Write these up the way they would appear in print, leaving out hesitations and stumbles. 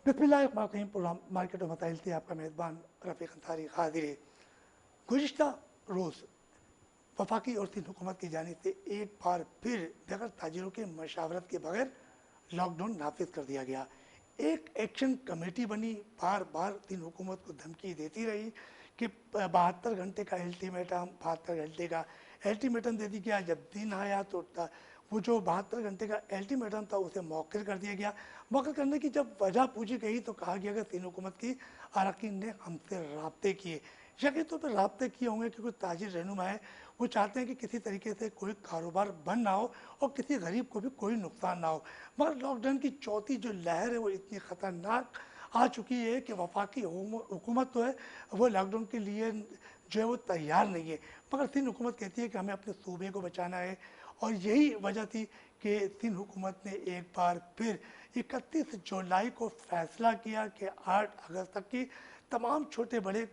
बिस्मिल्लाहिर्रहमानिर्रहीम। Programme market और मसाइल से आपका मेज़बान रफ़ीक अंसारी हाजिर है। गुज़िश्ता रोज़ वफाकी और सिंध हुकूमत की जानिब से एक बार फिर बगैर ताजिरों के मशावरत के बगैर लॉकडाउन नाफिज कर दिया गया। एक एक्शन कमेटी बनी, बार बार सिंध हुकूमत को धमकी देती रही कि 72 घंटे का अल्टीमेटम, 72 घंटे का अल्टीमेटम दे दी गया। जब दिन आया तो वो जो 72 घंटे का अल्टीमेटम था उसे मौखर कर दिया गया। मौखर करने की जब वजह पूछी गई तो कहा गया कि सिंध हुकूमत की अरकान ने हमसे रब्ते किए। यकीन तौर पर रब्ते किए होंगे क्योंकि ताजिर रहनुमा है, वो चाहते हैं कि किसी तरीके से कोई कारोबार बंद ना हो और किसी गरीब को भी कोई नुकसान ना हो। मगर लॉकडाउन की चौथी जो लहर है वो इतनी ख़तरनाक आ चुकी है कि वफाकी हुकूमत तो है वो लॉकडाउन के लिए जो है वो तैयार नहीं है। मगर सिंध हुकूमत कहती है कि हमें अपने सूबे को बचाना है और यही वजह थी कि सिंध हुकूमत ने एक बार फिर 31 जुलाई को फैसला किया कि 8 अगस्त तक की तमाम छोटे बड़े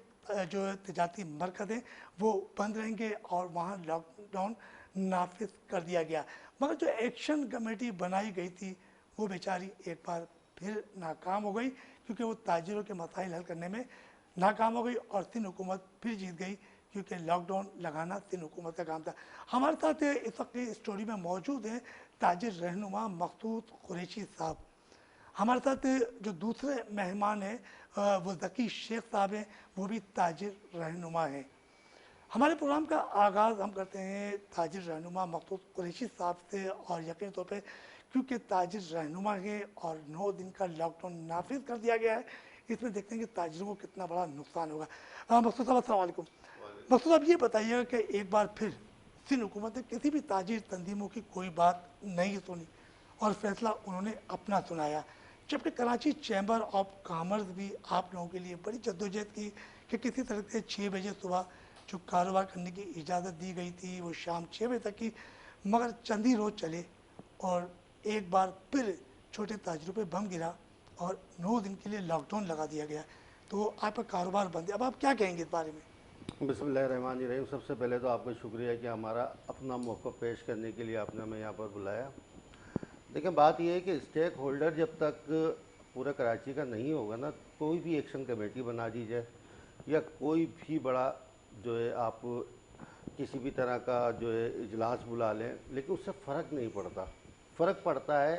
जो तजारती मरकज़ हैं वो बंद रहेंगे और वहाँ लॉकडाउन नाफिज कर दिया गया। मगर जो एक्शन कमेटी बनाई गई थी वो बेचारी एक बार फिर नाकाम हो गई क्योंकि वो ताजिरों के मसाइल हल करने में नाकाम हो गई और सिंध हुकूमत फिर जीत गई क्योंकि लॉकडाउन लगाना सिंध हुकूमत का काम था। हमारे साथ इस वक्त इस स्टोरी में मौजूद हैं ताजिर रहनुमा मकसूद कुरैशी साहब। हमारे साथ जो दूसरे मेहमान हैं वो ज़की शेख साहब हैं, वो भी ताजिर रहनुमा हैं। हमारे प्रोग्राम का आगाज़ हम करते हैं ताजिर रहनुमा मकसूद कुरैशी साहब से और यकीनी तौर पे क्योंकि ताजिर रहनुमा है और 9 दिन का लॉकडाउन नाफिज कर दिया गया है, इसमें देखते हैं कि ताजिरों को कितना बड़ा नुकसान होगा। मकसूद साहब अस्सलाम वालेकुम। मकसूद साहब ये बताइएगा कि एक बार फिर सिंध हुकूमत ने किसी भी ताजिर तंजीमों की कोई बात नहीं सुनी और फैसला उन्होंने अपना सुनाया, जबकि कराची चैम्बर ऑफ कॉमर्स भी आप लोगों के लिए बड़ी जद्दोजहद की कि किसी तरह से 6 बजे सुबह जो कारोबार करने की इजाज़त दी गई थी वो शाम 6 बजे तक की, मगर चंद ही रोज़ चले और एक बार फिर छोटे ताजिरों पे बम गिरा और 9 दिन के लिए लॉकडाउन लगा दिया गया। तो आपका कारोबार बंद है, अब आप क्या कहेंगे इस बारे में? बिस्मिल्लाहिर्रहमानिर्रहीम। सबसे पहले तो आपका शुक्रिया कि हमारा अपना मौक़ा पेश करने के लिए आपने हमें यहाँ पर बुलाया। देखिए, बात यह है कि स्टेक होल्डर जब तक पूरा कराची का नहीं होगा ना, कोई भी एक्शन कमेटी बना दी जाए या कोई भी बड़ा जो है आप किसी भी तरह का जो है इजलास बुला लें, लेकिन उससे फ़र्क नहीं पड़ता। फ़र्क पड़ता है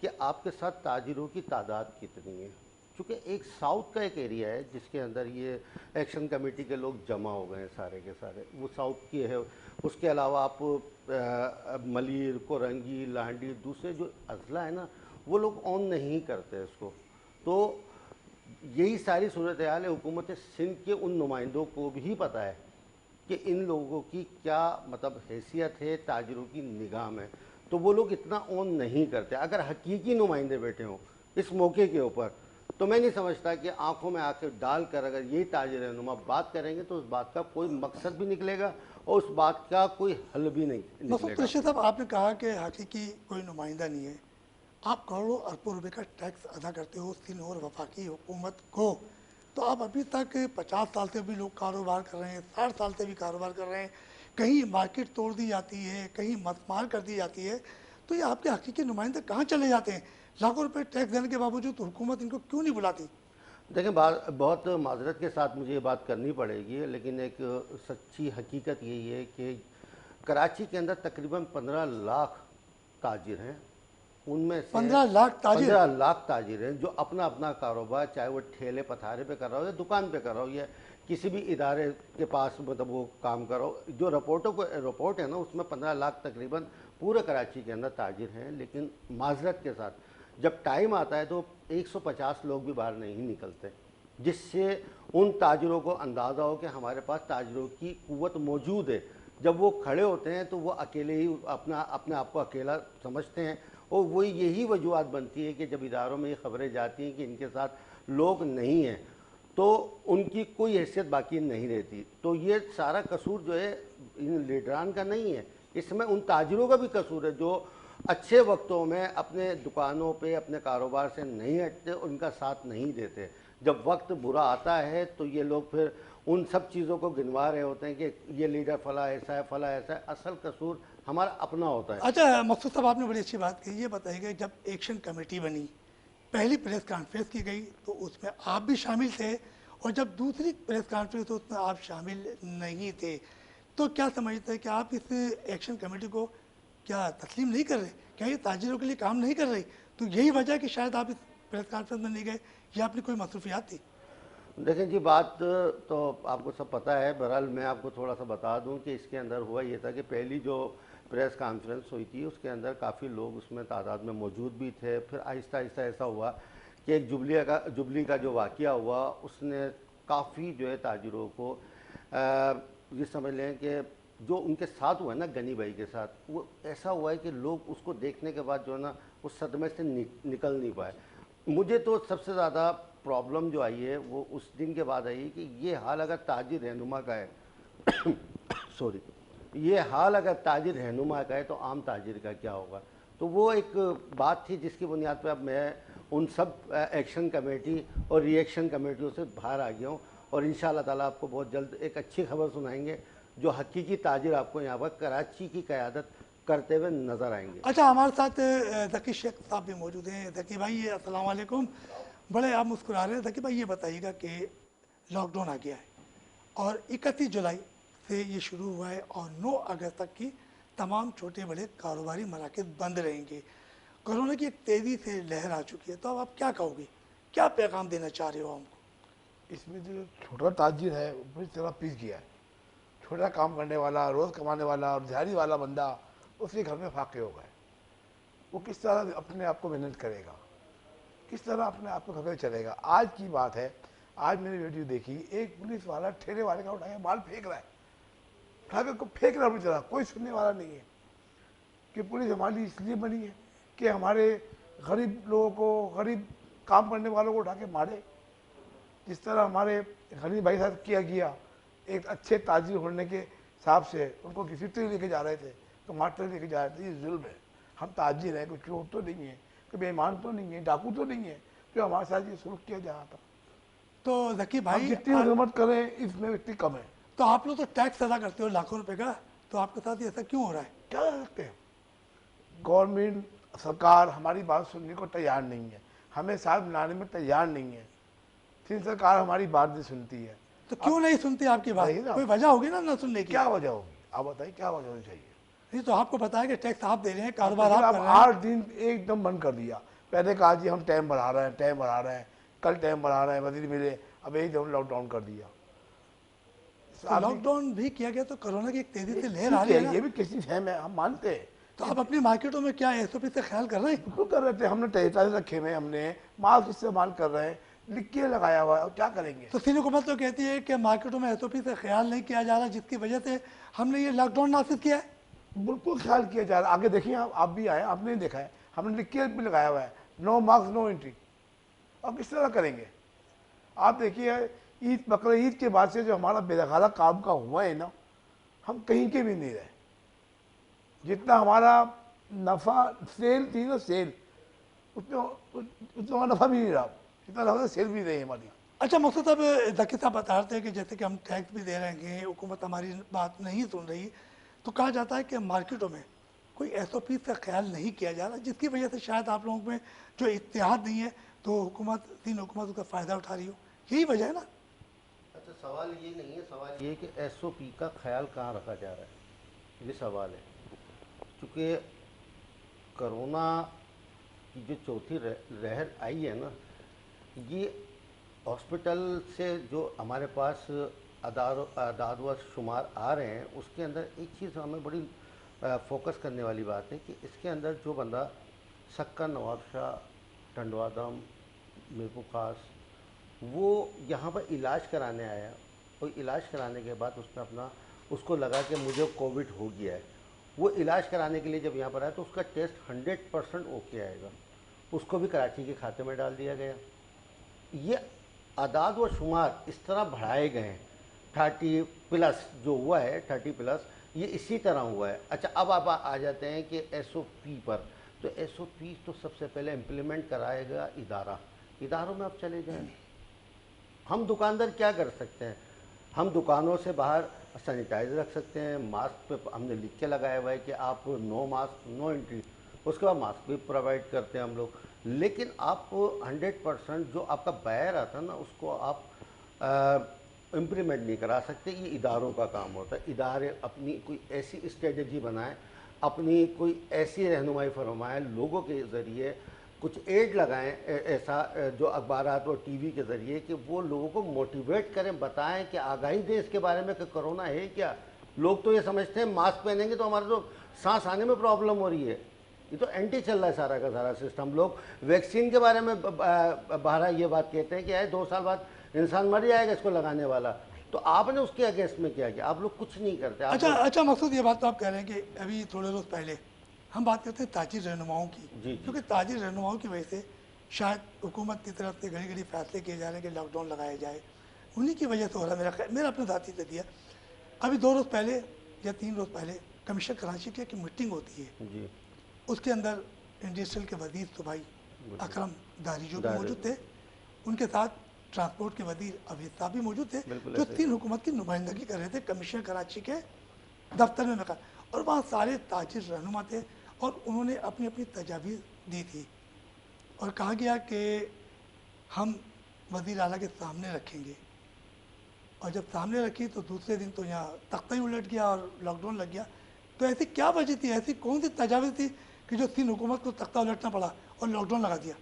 कि आपके साथ ताजिरों की तादाद कितनी है। चूँकि एक साउथ का एक एरिया है जिसके अंदर ये एक्शन कमेटी के लोग जमा हो गए हैं सारे के सारे, वो साउथ की है। उसके अलावा आप मलीर, कोरंगी, लाहंडी, दूसरे जो अजला है ना, वो लोग ऑन नहीं करते इसको। तो यही सारी सूरत हाल है। हुकूमत सिंध के उन नुमाइंदों को भी पता है कि इन लोगों की क्या मतलब हैसियत है ताजिरों की निगाह में, तो वो लोग इतना ऑन नहीं करते। अगर हकीकी नुमाइंदे बैठे हों इस मौके के ऊपर, तो मैं नहीं समझता कि आंखों में आंखें डालकर अगर यही ताजिर रहनुमा बात करेंगे तो उस बात का कोई मकसद भी निकलेगा और उस बात का कोई हल भी नहीं मकसूद निकलेगा। कुरैशी साहब, आपने कहा कि हकीकी कोई नुमाइंदा नहीं है, आप करोड़ों अरबों रुपए का टैक्स अदा करते हो सिंध और वफाकी हुकूमत को, तो आप अभी तक 50 साल से भी लोग कारोबार कर रहे हैं, 60 साल से भी कारोबार कर रहे हैं, कहीं मार्केट तोड़ दी जाती है, कहीं मसमार कर दी जाती है, तो ये आपके हकीकी नुमाइंदे कहाँ चले जाते हैं? लाखों रुपए टैक्स देने के बावजूद हुकूमत इनको क्यों नहीं बुलाती? देखें, बात बहुत माजरत के साथ मुझे ये बात करनी पड़ेगी, लेकिन एक सच्ची हकीकत यही है कि कराची के अंदर तकरीबन 15 लाख ताजिर हैं। उनमें से 15 लाख ताजिर? 15 लाख ताजिर हैं जो अपना अपना कारोबार, चाहे वो ठेले पथारे पे कर रहा हो या दुकान पे कर रहा हो या किसी भी इदारे के पास मतलब वो काम कर रहा हो। जो रिपोर्ट है ना, उसमें 15 लाख तकरीबन पूरे कराची के अंदर ताजिर हैं। लेकिन माजरत के साथ जब टाइम आता है तो 150 लोग भी बाहर नहीं निकलते, जिससे उन ताजिरों को अंदाज़ा हो कि हमारे पास ताजिरों की कुव्वत मौजूद है। जब वो खड़े होते हैं तो वो अकेले ही अपने आप को अकेला समझते हैं और वही यही वजूहत बनती है कि जब इदारों में ये खबरें जाती हैं कि इनके साथ लोग नहीं हैं तो उनकी कोई हैसियत बाकी नहीं रहती। तो ये सारा कसूर जो है इन लीडरान का नहीं है, इसमें उन ताजिरों का भी कसूर है जो अच्छे वक्तों में अपने दुकानों पे अपने कारोबार से नहीं हटते, उनका साथ नहीं देते। जब वक्त बुरा आता है तो ये लोग फिर उन सब चीज़ों को गिनवा रहे होते हैं कि ये लीडर फला ऐसा है, फला ऐसा है। असल कसूर हमारा अपना होता है। अच्छा मकसूद साहब, आपने बड़ी अच्छी बात कही। ये बताइएगा, जब एक्शन कमेटी बनी پہلی پریس کانفرنس کی گئی تو اس میں آپ بھی شامل تھے، اور جب دوسری پریس کانفرنس تو اس میں آپ شامل نہیں تھے، تو کیا سمجھتے ہیں کہ آپ اس ایکشن کمیٹی کو کیا تسلیم نہیں کر رہے؟ کیا یہ تاجروں کے لیے کام نہیں کر رہی؟ تو یہی وجہ ہے کہ شاید آپ اس پریس کانفرنس میں نہیں گئے، یا آپ کی کوئی مصروفیات تھی؟ دیکھیں جی، بات تو آپ کو سب پتہ ہے. بہرحال میں آپ کو تھوڑا سا بتا دوں کہ اس کے اندر ہوا یہ تھا کہ پہلی جو پریس کانفرنس ہوئی تھی اس کے اندر کافی لوگ اس میں تعداد میں موجود بھی تھے. پھر آہستہ آہستہ ایسا ہوا کہ ایک جبلی کا جو واقعہ ہوا اس نے کافی جو ہے تاجروں کو یہ سمجھ لیں کہ جو ان کے ساتھ ہوا ہے نا، گنی بھائی کے ساتھ، وہ ایسا ہوا ہے کہ لوگ اس کو دیکھنے کے بعد جو ہے نا اس صدمے سے نکل نہیں پائے. مجھے تو سب سے زیادہ پرابلم جو آئی ہے وہ اس دن کے بعد آئی کہ یہ حال اگر تاجر رہنما کا ہے سوری یہ حال اگر تاجر رہنما کا ہے تو عام تاجر کا کیا ہوگا. تو وہ ایک بات تھی جس کی بنیاد پہ اب میں ان سب ایکشن کمیٹی اور ری ایکشن کمیٹیوں سے باہر آ گیا ہوں، اور انشاءاللہ تعالیٰ آپ کو بہت جلد ایک اچھی خبر سنائیں گے. جو حقیقی تاجر آپ کو یہاں پر کراچی کی قیادت کرتے ہوئے نظر آئیں گے. اچھا، ہمارے ساتھ ذکی شیخ صاحب بھی موجود ہیں. ذکی بھائی السلام علیکم. بڑے آپ مسکرا رہے ہیں. ذکی بھائی یہ بتائیے گا کہ لاک ڈاؤن آ گیا ہے اور 31 جولائی سے یہ شروع ہوا ہے اور 9 اگست تک کی تمام چھوٹے بڑے کاروباری مراکز بند رہیں گے. کورونا کی ایک تیزی سے لہر آ چکی ہے، تو اب آپ کیا کہو گے؟ کیا پیغام دینا چاہ رہے ہو ہم کو؟ اس میں جو چھوٹا تاجر ہے وہ پوری طرح پیس گیا ہے. چھوٹا کام کرنے والا، روز کمانے والا اور دیہڑی والا بندہ اس کے گھر میں فاقے ہو گئے. وہ کس طرح اپنے آپ کو مینیج کرے گا، کس طرح اپنے آپ کو گھر میں چلے گا. آج کی بات ہے، آج میں نے ویڈیو دیکھی، ایک پولیس والا ٹھیلے والے کا اٹھا کے مال پھینک رہا ہے، اٹھا کے پھینک رہا ہے اپنی طرح. کوئی سننے والا نہیں ہے کہ پولیس ہماری اس لیے بنی ہے کہ ہمارے غریب لوگوں کو، غریب کام کرنے والوں کو اٹھا کے مارے. جس طرح ہمارے غنی بھائی صاحب کیا گیا، ایک اچھے تاجر ہونے کے حساب سے ان کو گفٹ لے کے جا رہے تھے، ٹماٹر لے کے جا رہے تھے. یہ ظلم ہے. ہم تاجر ہیں، کوئی چور تو نہیں ہے، کوئی بے ایمان تو نہیں ہے، ڈاکو تو نہیں ہے جو ہمارے ساتھ یہ سلوک کیا جا رہا تھا. تو ذکی ہم بھائی، جتنی حکومت کریں اس میں اتنی کم ہے. تو آپ لوگ تو ٹیکس ادا کرتے ہو لاکھوں روپے کا، تو آپ کے ساتھ یہ ایسا کیوں ہو رہا ہے؟ کیا کر سکتے ہیں؟ گورنمنٹ سرکار ہماری بات سننے کو تیار نہیں ہے، ہمیں ساتھ ملانے میں تیار نہیں ہے. سندھ سرکار ہماری بات نہیں سنتی ہے. تو کیوں نہیں سنتی آپ کی بات؟ وہی نا. کوئی وجہ ہوگی نا نہ سننے کی. کیا وجہ ہوگی؟ آپ بتائیے کیا وجہ ہونی چاہیے. نہیں تو آپ کو بتایا کہ ٹیکس آپ دے رہے ہیں، کاروبار لیکن آپ اب کر رہے ہیں. 8 دن ایک دم بند کر دیا. پہلے کہا جی ہم ٹائم بڑھا رہے ہیں، ٹائم بڑھا رہے ہیں، کل ٹائم بڑھا رہے ہیں، وزیر ملے، اب ایک دم لاک ڈاؤن کر دیا. تو لاک ڈاؤن بھی کیا گیا تو کورونا کی ایک تیزی سے لہر آ ٹھیک رہی ہے، ہے نا. یہ بھی کسی فہم ہے، ہم مانتے ہیں. تو آپ اپنی مارکیٹوں میں کیا ایس او پی سے خیال کر رہے ہیں؟ بالکل کر رہے تھے. ہم نے ٹیسٹائل رکھے ہوئے، ہم نے ماسک استعمال کر رہے ہیں، لکھ کے لگایا ہوا ہے. اور کیا کریں گے؟ تو سندھ حکومت تو کہتی ہے کہ مارکیٹوں میں ایس او پی سے خیال نہیں کیا جا رہا، جس کی وجہ سے ہم نے یہ لاک ڈاؤن نافذ کیا ہے. بالکل خیال کیا جا رہا ہے. آگے دیکھیں، آپ بھی آئے، آپ نے دیکھا ہے، ہم نے لکھ کے بھی لگایا ہوا ہے، نو ماسک نو انٹری. اب کس طرح کریں گے؟ آپ دیکھیے عید، بقر عید کے بعد سے جو ہمارا بے دخالہ کام کا ہوا ہے نا، ہم کہیں کے بھی نہیں رہے. جتنا ہمارا نفع سیل تھی نا، سیل، اتنا نفع بھی نہیں رہا. جتنا نفع سیل بھی رہی ہماری. اچھا مقصد صاحب، ذکی صاحب بتا رہے تھے کہ جیسے کہ ہم ٹیکس بھی دے رہے ہیں، حکومت ہماری بات نہیں سن رہی، تو کہا جاتا ہے کہ مارکیٹوں میں کوئی ایس او پی کا خیال نہیں کیا جا رہا، جس کی وجہ سے شاید آپ لوگوں میں جو اتحاد نہیں ہے تو تین حکومت اس کا فائدہ اٹھا رہی ہو. یہی وجہ ہے نا. اچھا، سوال یہ نہیں ہے، سوال یہ ہے کہ ایس او پی کا خیال کہاں رکھا جا رہا ہے، یہ سوال ہے. چونکہ کرونا کی جو چوتھی لہر آئی ہے نا، یہ ہاسپٹل سے جو ہمارے پاس اعداد و شمار آ رہے ہیں، اس کے اندر ایک چیز ہمیں بڑی فوکس کرنے والی بات ہے کہ اس کے اندر جو بندہ سکر، نواب شاہ، ٹنڈوا دم، میرپور خاص، وہ یہاں پر علاج کرانے آیا، اور علاج کرانے کے بعد اس کو لگا کہ مجھے کووڈ ہو گیا ہے. وہ علاج کرانے کے لیے جب یہاں پر آیا تو اس کا ٹیسٹ 100% اوکے آئے گا، اس کو بھی کراچی کے کھاتے میں ڈال دیا گیا. یہ اعداد و شمار اس طرح بڑھائے گئے ہیں. 30+ جو ہوا ہے، 30+، یہ اسی طرح ہوا ہے. اچھا، اب آپ آ جاتے ہیں کہ ایس او پی پر. تو ایس او پی تو سب سے پہلے امپلیمنٹ کرائے گا اداروں میں. اب چلے جائیں، ہم دکاندار کیا کر سکتے ہیں؟ ہم دکانوں سے باہر سینیٹائزر رکھ سکتے ہیں، ماسک پہ ہم نے لکھ کے لگایا ہوا ہے کہ آپ نو ماسک نو انٹری. اس کے بعد ماسک بھی پرووائڈ کرتے ہیں ہم لوگ. لیکن آپ 100% جو آپ کا بائر آتا ہے نا اس کو آپ امپلیمنٹ نہیں کرا سکتے. یہ اداروں کا کام ہوتا ہے. ادارے اپنی کوئی ایسی اسٹریٹجی بنائیں, اپنی کوئی ایسی رہنمائی فرمائیں, لوگوں کے ذریعے کچھ ایڈ لگائیں ایسا جو اخبارات اور ٹی وی کے ذریعے کہ وہ لوگوں کو موٹیویٹ کریں, بتائیں کہ آگاہی دیں اس کے بارے میں کہ کرونا ہے کیا. لوگ تو یہ سمجھتے ہیں ماسک پہنیں گے تو ہمارے تو سانس آنے میں پرابلم ہو رہی ہے. یہ تو اینٹی چل رہا ہے سارا کا سارا سسٹم. لوگ ویکسین کے بارے میں بہرحال یہ بات کہتے ہیں کہ 2 سال بعد انسان مر جائے گا اس کو لگانے والا. تو آپ نے اس کے اگینسٹ میں کیا آپ لوگ کچھ نہیں کرتے. اچھا مقصود یہ بات تو آپ کہہ رہے ہیں کہ ابھی تھوڑے روز پہلے ہم بات کرتے ہیں تاجر رہنماؤں کی, کیونکہ تاجر رہنماؤں کی وجہ سے شاید حکومت کی طرف سے گھڑی فیصلے کیے جا رہے ہیں کہ لاک ڈاؤن لگایا جائے, انہی کی وجہ سے ہو رہا ہے. میرا اپنے ذاتی سے دیا ابھی 2 روز پہلے یا 3 روز پہلے کمیشن کراچی کی ایک میٹنگ ہوتی ہے, اس کے اندر انڈسٹریل کے وزیر صوبائی اکرم داری جو بھی موجود تھے, ان کے ساتھ ٹرانسپورٹ کے وزیر اویس صاحب بھی موجود تھے, جو 3 حکومت کی نمائندگی کر رہے تھے کمیشن کراچی کے دفتر میں. اور وہاں سارے تاجر رہنما تھے اور انہوں نے اپنی اپنی تجاویز دی تھی اور کہا گیا کہ ہم وزیر اعلیٰ کے سامنے رکھیں گے. اور جب سامنے رکھی تو دوسرے دن تو یہاں تختہ ہی الٹ گیا اور لاک ڈاؤن لگ گیا. تو ایسی کیا وجہ تھی, ایسی کون سی تجاویز تھی کہ جو 3 حکومت کو تختہ الٹنا پڑا اور لاک ڈاؤن لگا دیا؟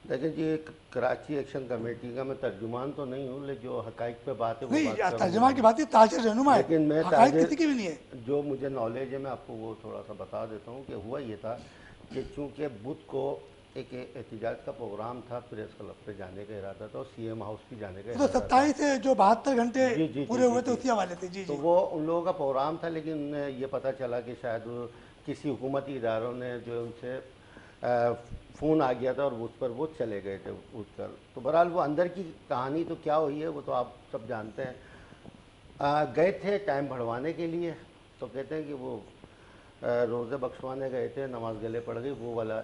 لیکن جی کراچی ایکشن کمیٹی کا میں ترجمان تو نہیں ہوں, لیکن جو حقائق پہ بات ہے وہ نہیں, بات کروں گا. ترجمہ کی بات ہے, تاجر رہنما ہے, لیکن میں حقائق کسی کی بھی نہیں ہے. جو مجھے نالج ہے میں آپ کو وہ تھوڑا سا بتا دیتا ہوں کہ ہوا یہ تھا کہ چونکہ بدھ کو ایک احتجاج کا پروگرام تھا, پریس کلب پہ جانے کا ارادہ تھا اور سی ایم ہاؤس بھی جانے کا تو ارادہ تھا. 27 سے جو 72 گھنٹے پورے ہوئے تھے اسی حوالے سے. تو وہ ان لوگوں کا پروگرام تھا, لیکن یہ پتہ چلا کہ شاید کسی حکومتی اداروں نے جو ان سے فون آ گیا تھا اور اس پر وہ چلے گئے تھے اٹھ کر. تو بہرحال وہ اندر کی کہانی تو کیا ہوئی ہے وہ تو آپ سب جانتے ہیں. گئے تھے ٹائم بڑھوانے کے لیے, تو کہتے ہیں کہ وہ روزے بخشوانے گئے تھے, نماز گلے پڑ گئی, وہ والا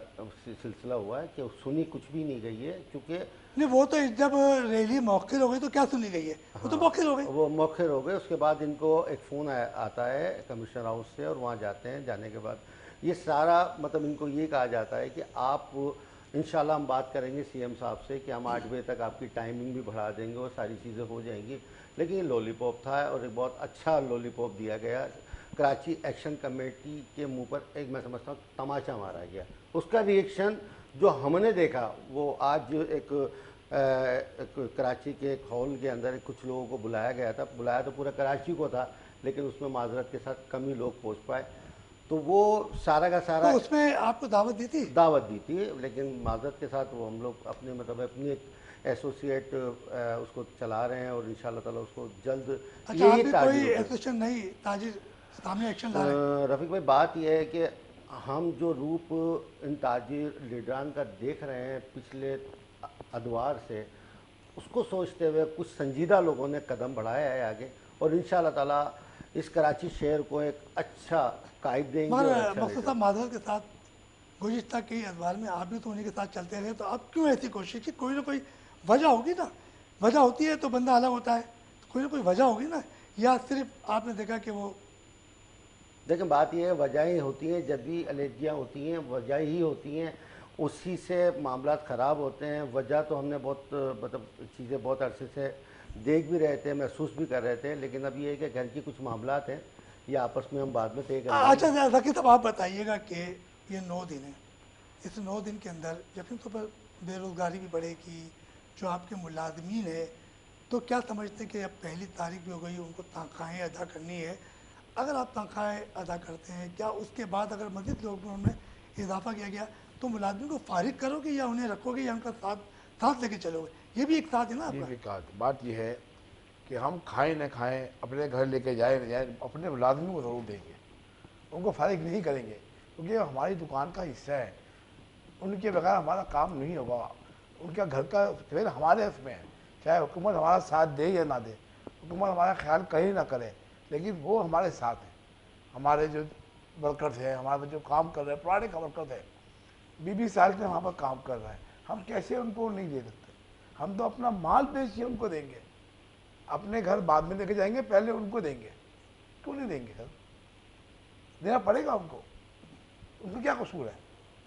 سلسلہ ہوا ہے کہ سنی کچھ بھی نہیں گئی ہے. چونکہ نہیں, وہ تو جب ریلی موخر ہو گئی تو کیا سنی گئی ہے, وہ تو موخر ہو گئی. وہ موخر ہو گئے. اس کے بعد ان کو ایک فون آتا ہے کمشنر ہاؤس سے اور وہاں جاتے ہیں. جانے کے بعد یہ سارا مطلب ان کو یہ کہا جاتا ہے کہ آپ انشاءاللہ ہم بات کریں گے سی ایم صاحب سے کہ ہم 8 بجے تک آپ کی ٹائمنگ بھی بڑھا دیں گے اور ساری چیزیں ہو جائیں گی. لیکن یہ لولی پاپ تھا اور ایک بہت اچھا لولی پاپ دیا گیا. کراچی ایکشن کمیٹی کے منہ پر ایک میں سمجھتا ہوں تماشا مارا گیا. اس کا ریئیکشن جو ہم نے دیکھا وہ آج ایک کراچی کے ایک ہال کے اندر کچھ لوگوں کو بلایا گیا تھا. بلایا تو پورا کراچی کو تھا, لیکن اس میں معذرت کے ساتھ کم ہی لوگ پہنچ پائے. تو وہ سارا کا سارا تو اس میں آپ کو دعوت دی تھی؟ دعوت دی تھی, لیکن معذرت کے ساتھ وہ ہم لوگ اپنے مطلب اپنی ایک ایسوسیٹ اس کو چلا رہے ہیں اور انشاءاللہ تعالیٰ اس کو جلد. اچھا, آپ بھی کوئی ایسوسیشن نہیں, تاجر سامنے ایکشن لا رہے ہیں؟ رفیق بھائی بات یہ ہے کہ ہم جو روپ ان تاجر لیڈران کا دیکھ رہے ہیں پچھلے ادوار سے, اس کو سوچتے ہوئے کچھ سنجیدہ لوگوں نے قدم بڑھایا ہے آگے, اور انشاءاللہ تعالیٰ اس کراچی شہر کو ایک اچھا قائد دیں گے. مگر مقصود صاحب معذرت کے ساتھ گزشتہ کئی ادوار میں آپ بھی تو انہیں کے ساتھ چلتے رہے, تو آپ کیوں ایسی کوشش کی؟ کوئی نہ کوئی وجہ ہوگی نا, وجہ ہوتی ہے تو بندہ الگ ہوتا ہے, کوئی نہ کوئی وجہ ہوگی نا, یا صرف آپ نے دیکھا کہ وہ. دیکھیں بات یہ ہے وجہیں ہوتی ہیں, جب بھی الرجیاں ہوتی ہیں وجہ ہی ہوتی ہیں, اسی سے معاملات خراب ہوتے ہیں. وجہ تو ہم نے بہت مطلب چیزیں بہت عرصے سے دیکھ بھی رہے تھے, محسوس بھی کر رہے تھے, لیکن اب یہ ہے کہ گھر کی کچھ معاملات ہیں یہ آپس میں ہم بعد میں طے کریں گے. اچھا ذکی صاحب, آپ بتائیے گا کہ یہ 9 دن ہیں, اس 9 دن کے اندر یقینی طور پر بے روزگاری بھی بڑھے گی, جو آپ کے ملازمین ہیں تو کیا سمجھتے ہیں کہ اب 1 تاریخ بھی ہو گئی, ان کو تنخواہیں ادا کرنی ہے. اگر آپ تنخواہیں ادا کرتے ہیں, کیا اس کے بعد اگر مزید لوگوں میں اضافہ کیا گیا تو ملازمین کو فارغ کرو گے یا انہیں رکھو گے یا ان کا ساتھ لے کے چلو گے؟ یہ بھی ایک ساتھ ہے نا آپ کا. بات یہ ہے کہ ہم کھائیں نہ کھائیں, اپنے گھر لے کے جائیں نہ جائیں, اپنے ملازمین کو ضرور دیں گے, ان کو فارغ نہیں کریں گے, کیونکہ ہماری دکان کا حصہ ہے. ان کے بغیر ہمارا کام نہیں ہوگا. ان کا گھر کا فیل ہمارے اس میں ہے, چاہے حکومت ہمارا ساتھ دے یا نہ دے, حکومت ہمارا خیال کہیں نہ کرے, لیکن وہ ہمارے ساتھ ہیں. ہمارے جو ورکرز ہیں, ہمارے جو کام کر رہے ہیں, پرانے کا ورکرز ہیں, 20 سال سے وہاں پر کام کر رہے ہیں, ہم کیسے ان کو نہیں دے سکتے؟ ہم تو اپنا مال بیچ کے ان کو دیں گے, اپنے گھر بعد میں لے کے جائیں گے, پہلے ان کو دیں گے. کیوں نہیں دیں گے سر؟ دینا پڑے گا ان کو, ان کو کیا قصور ہے؟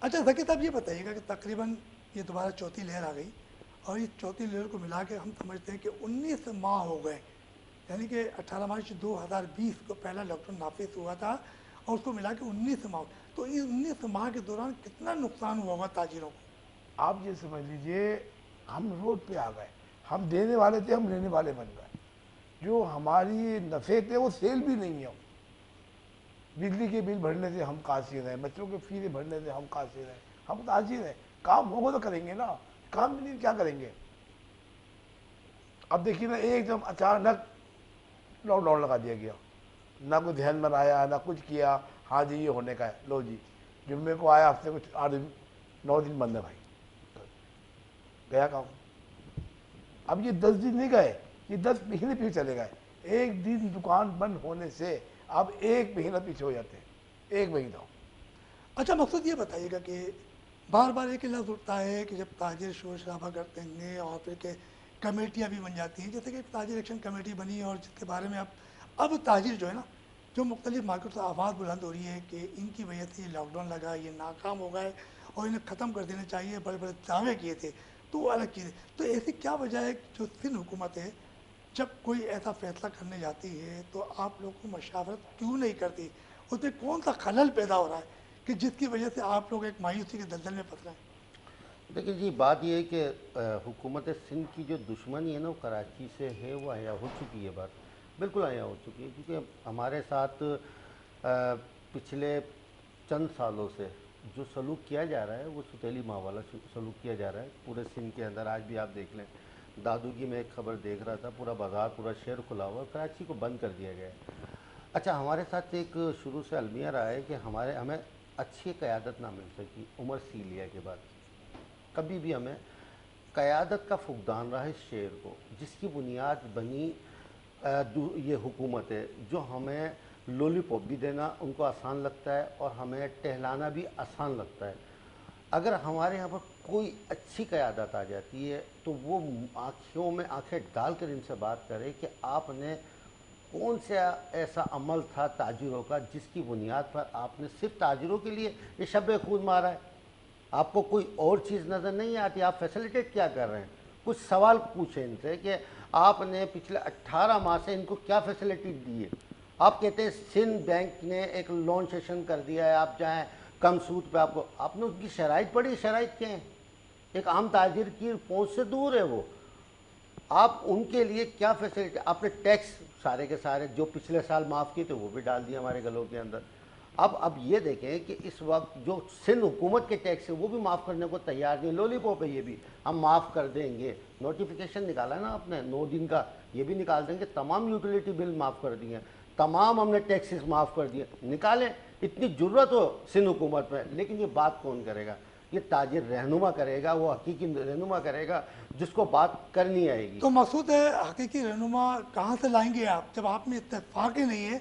अच्छा ذکی صاحب یہ بتائیے گا کہ تقریباً یہ دوبارہ چوتھی لہر آ گئی اور اس چوتھی لہر کو ملا کے ہم سمجھتے ہیں کہ 19 ماہ ہو گئے، یعنی کہ 18 مارچ 2020 کو پہلا لاک ڈاؤن نافذ ہوا تھا اور اس کو ملا کے 19 ماہ، تو اس 19 ماہ کے دوران کتنا نقصان ہوا ہوگا تاجروں کو؟ آپ یہ سمجھ لیجئے ہم روڈ پہ آ گئے، ہم دینے والے تھے، ہم لینے والے بن گئے، جو ہماری نفع تھے وہ سیل بھی نہیں ہے۔ بجلی کے بل بھرنے سے ہم قاصر ہیں، بچوں کے فیس بھرنے سے ہم قاصر ہیں، ہم تاجر ہیں، کام ہوگا تو کریں گے نا، کام بھی نہیں کیا کریں گے؟ اب دیکھیے نا ایک دم اچانک لاک ڈاؤن لگا دیا گیا، نہ کوئی دھیان میں آیا نہ کچھ کیا، ہاں جی یہ ہونے کا ہے، لو جی جمعے کو آیا، ہفتے کو 8 دن 9 دن بند ہے بھائی، گیا کام۔ اب یہ 10 دن نہیں گئے، یہ 10 مہینے پیچھے چلے گئے، ایک دن دکان بند ہونے سے اب 1 مہینہ پیچھے ہو جاتے ہیں، 1 مہینہ۔ اچھا مقصود یہ بتائیے گا کہ بار بار ایک لفظ اٹھتا ہے کہ جب تاجر شور شرابہ کرتے ہیں اور پھر کہ کمیٹیاں بھی بن جاتی ہیں، جیسے کہ ایک تاجر ایکشن کمیٹی بنی اور جس کے بارے میں اب تاجر جو ہے نا، جو مختلف مارکیٹ سے آواز بلند ہو رہی ہے کہ ان کی وجہ سے یہ لاک ڈاؤن لگا، یہ ناکام ہو گئے اور انہیں ختم کر دینا چاہیے، بڑے بڑے دعوے کیے تھے، تو وہ الگ چیز ہے۔ تو ایسی کیا وجہ ہے کہ جو سندھ حکومت ہے جب کوئی ایسا فیصلہ کرنے جاتی ہے تو آپ لوگوں کو مشاورت کیوں نہیں کرتی؟ اس میں کون سا خلل پیدا ہو رہا ہے کہ جس کی وجہ سے آپ لوگ ایک مایوسی کے دلدل میں پھنس رہے ہیں؟ دیکھیں جی، بات یہ ہے کہ حکومت سندھ کی جو دشمنی ہے نا وہ کراچی سے ہے، وہ عیاں ہو چکی ہے، بات بالکل عیاں ہو چکی ہے، کیونکہ ہمارے ساتھ پچھلے چند سالوں سے جو سلوک کیا جا رہا ہے وہ ستیلی ماں والا سلوک کیا جا رہا ہے پورے سندھ کے اندر۔ آج بھی آپ دیکھ لیں، دادوگی میں ایک خبر دیکھ رہا تھا، پورا بازار پورا شہر کھلا ہوا، کراچی کو بند کر دیا گیا ہے۔ اچھا، ہمارے ساتھ ایک شروع سے المیہ رہا ہے کہ ہمیں اچھی قیادت نہ مل سکی عمر سیلیہ کے بعد، کبھی بھی ہمیں قیادت کا فقدان رہا اس شہر کو، جس کی بنیاد بنی یہ حکومت ہے، جو ہمیں لولی پاپ بھی دینا ان کو آسان لگتا ہے اور ہمیں ٹہلانا بھی آسان لگتا ہے۔ اگر ہمارے یہاں پر کوئی اچھی قیادت آ جاتی ہے تو وہ آنکھوں میں آنکھیں ڈال کر ان سے بات کرے کہ آپ نے کون سا ایسا عمل تھا تاجروں کا جس کی بنیاد پر آپ نے صرف تاجروں کے لیے یہ شب خون مارا ہے؟ آپ کو کوئی اور چیز نظر نہیں آتی؟ آپ فیسیلیٹیٹ کیا کر رہے ہیں؟ کچھ سوال پوچھیں ان سے کہ آپ نے پچھلے 18 ماہ سے ان کو کیا فیسیلیٹی دی ہے؟ آپ کہتے ہیں سندھ بینک نے ایک لون سیشن کر دیا ہے، آپ چاہیں کم سود پہ آپ نے ان کی شرائط پڑھی؟ شرائط کیا ہیں؟ ایک عام تاجر کی پہنچ سے دور ہے وہ۔ آپ ان کے لیے کیا فیسیلیٹی؟ آپ نے ٹیکس سارے کے سارے جو پچھلے سال معاف کیے تھے وہ بھی ڈال دیے ہمارے گلوں کے اندر۔ اب یہ دیکھیں کہ اس وقت جو سندھ حکومت کے ٹیکس ہے وہ بھی معاف کرنے کو تیار نہیں، لولی پاپ ہے، یہ بھی ہم معاف کر دیں گے۔ نوٹیفیکیشن نکالا ہے نا آپ نے 9 دن کا، یہ بھی نکال دیں گے، تمام یوٹیلیٹی بل معاف کر دیے ہیں، تمام ہم نے ٹیکسز معاف کر دیے، نکالیں۔ اتنی ضرورت ہو سندھ حکومت میں، لیکن یہ بات کون کرے گا؟ یہ تاجر رہنما کرے گا، وہ حقیقی رہنما کرے گا جس کو بات کرنی آئے گی۔ تو مقصود ہے حقیقی رہنما کہاں سے لائیں گے آپ؟ جب آپ میں اتفاق ہی نہیں ہے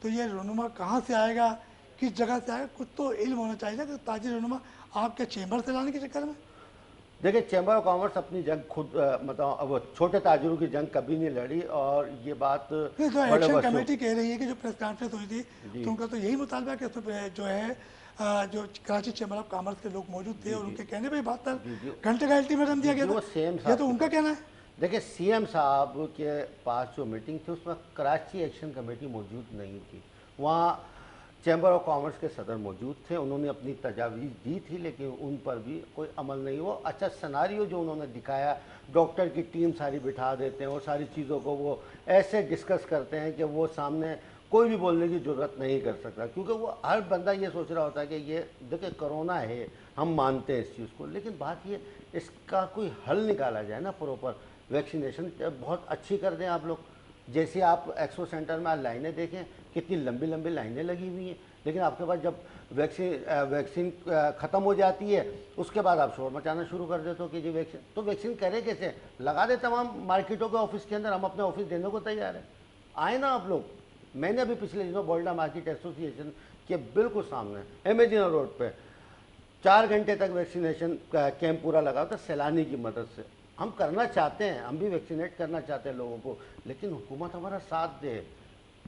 تو یہ رہنما کہاں سے آئے گا، کس جگہ سے آئے گا؟ کچھ تو علم ہونا چاہیے نا کہ تاجر رہنما آپ کے چیمبر سے لانے کے چکر میں؟ دیکھیں، چیمبر آف کامرس اپنی جنگ خود مطلب اب چھوٹے تاجروں کی جنگ کبھی نہیں لڑی، اور یہ بات جو بڑے ایکشن بچوں کمیٹی کہہ رہی ہے کہ جو پریس کانفرنس ہوئی تھی تو ان کا تو یہی مطالبہ ہے کہ اس میں جو ہے جو کراچی چیمبر آف کامرس کے لوگ موجود تھے اور ان کے کہنے پہ 72 گھنٹے کا الٹیمیٹم دیا گیا وہ تھا، سیم یہ صاحب تو ان کا کہنا ہے۔ دیکھیں، سی ایم صاحب کے پاس جو میٹنگ تھی اس میں کراچی ایکشن کمیٹی موجود نہیں تھی، وہاں چیمبر آف کامرس کے صدر موجود تھے، انہوں نے اپنی تجاویز دی تھی لیکن ان پر بھی کوئی عمل نہیں ہوا۔ اچھا، سناریو جو انہوں نے دکھایا، ڈاکٹر کی ٹیم ساری بٹھا دیتے ہیں اور ساری چیزوں کو وہ ایسے ڈسکس کرتے ہیں کہ وہ سامنے کوئی بھی بولنے کی ضرورت نہیں کر سکتا، کیونکہ وہ ہر بندہ یہ سوچ رہا ہوتا ہے کہ یہ دیکھیں کرونا ہے، ہم مانتے ہیں اس چیز کو، لیکن بات یہ اس کا کوئی حل نکالا جائے نا پروپر۔ ویکسینیشن بہت اچھی کر دیں آپ لوگ، جیسے آپ ایکسپو سینٹر میں لائنیں دیکھیں کتنی لمبی لمبی لائنیں لگی ہوئی ہیں، لیکن آپ کے پاس جب ویکسین ختم ہو جاتی ہے اس کے بعد آپ شور مچانا شروع کر دیتے ہو کہ جی ویکسین، تو ویکسین کرے کیسے؟ لگا دے تمام مارکیٹوں کے آفس کے اندر، ہم اپنے آفس دینے کو تیار ہیں، آئیں نا آپ لوگ۔ میں نے ابھی پچھلے دنوں بولڈا مارکیٹ ایسوسیشن کے بالکل سامنے امیجنر روڈ پہ 4 گھنٹے تک ویکسینیشن کیمپ پورا لگا تھا سیلانی کی مدد سے۔ ہم کرنا چاہتے ہیں، ہم بھی ویکسینیٹ کرنا چاہتے ہیں لوگوں کو، لیکن حکومت ہمارا ساتھ دے،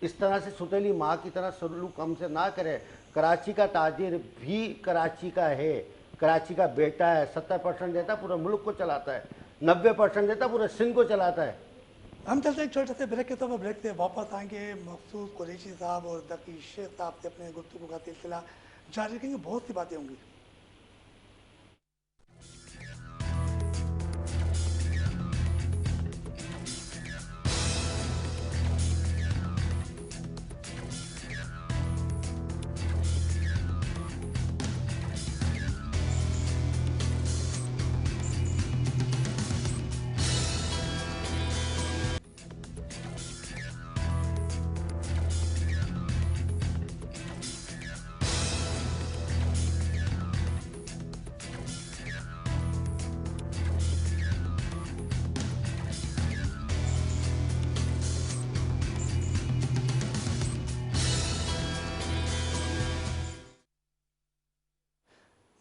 اس طرح سے ستیلی ماں کی طرح سلوک ہم سے نہ کرے۔ कराची का ताजिर भी कराची का है, कराची का बेटा है, 70% देता है पूरे मुल्क को चलाता है, 90% देता है पूरे सिंध को चलाता है। हम चलते हैं एक छोटे से ब्रेक के, तो ब्रेक से वापस आएंगे। मखसूस कुरैशी साहब और ज़की शेख साहब से अपने गुफ्तगू का सिलसिला जारी रखेंगे, बहुत सी बातें होंगी।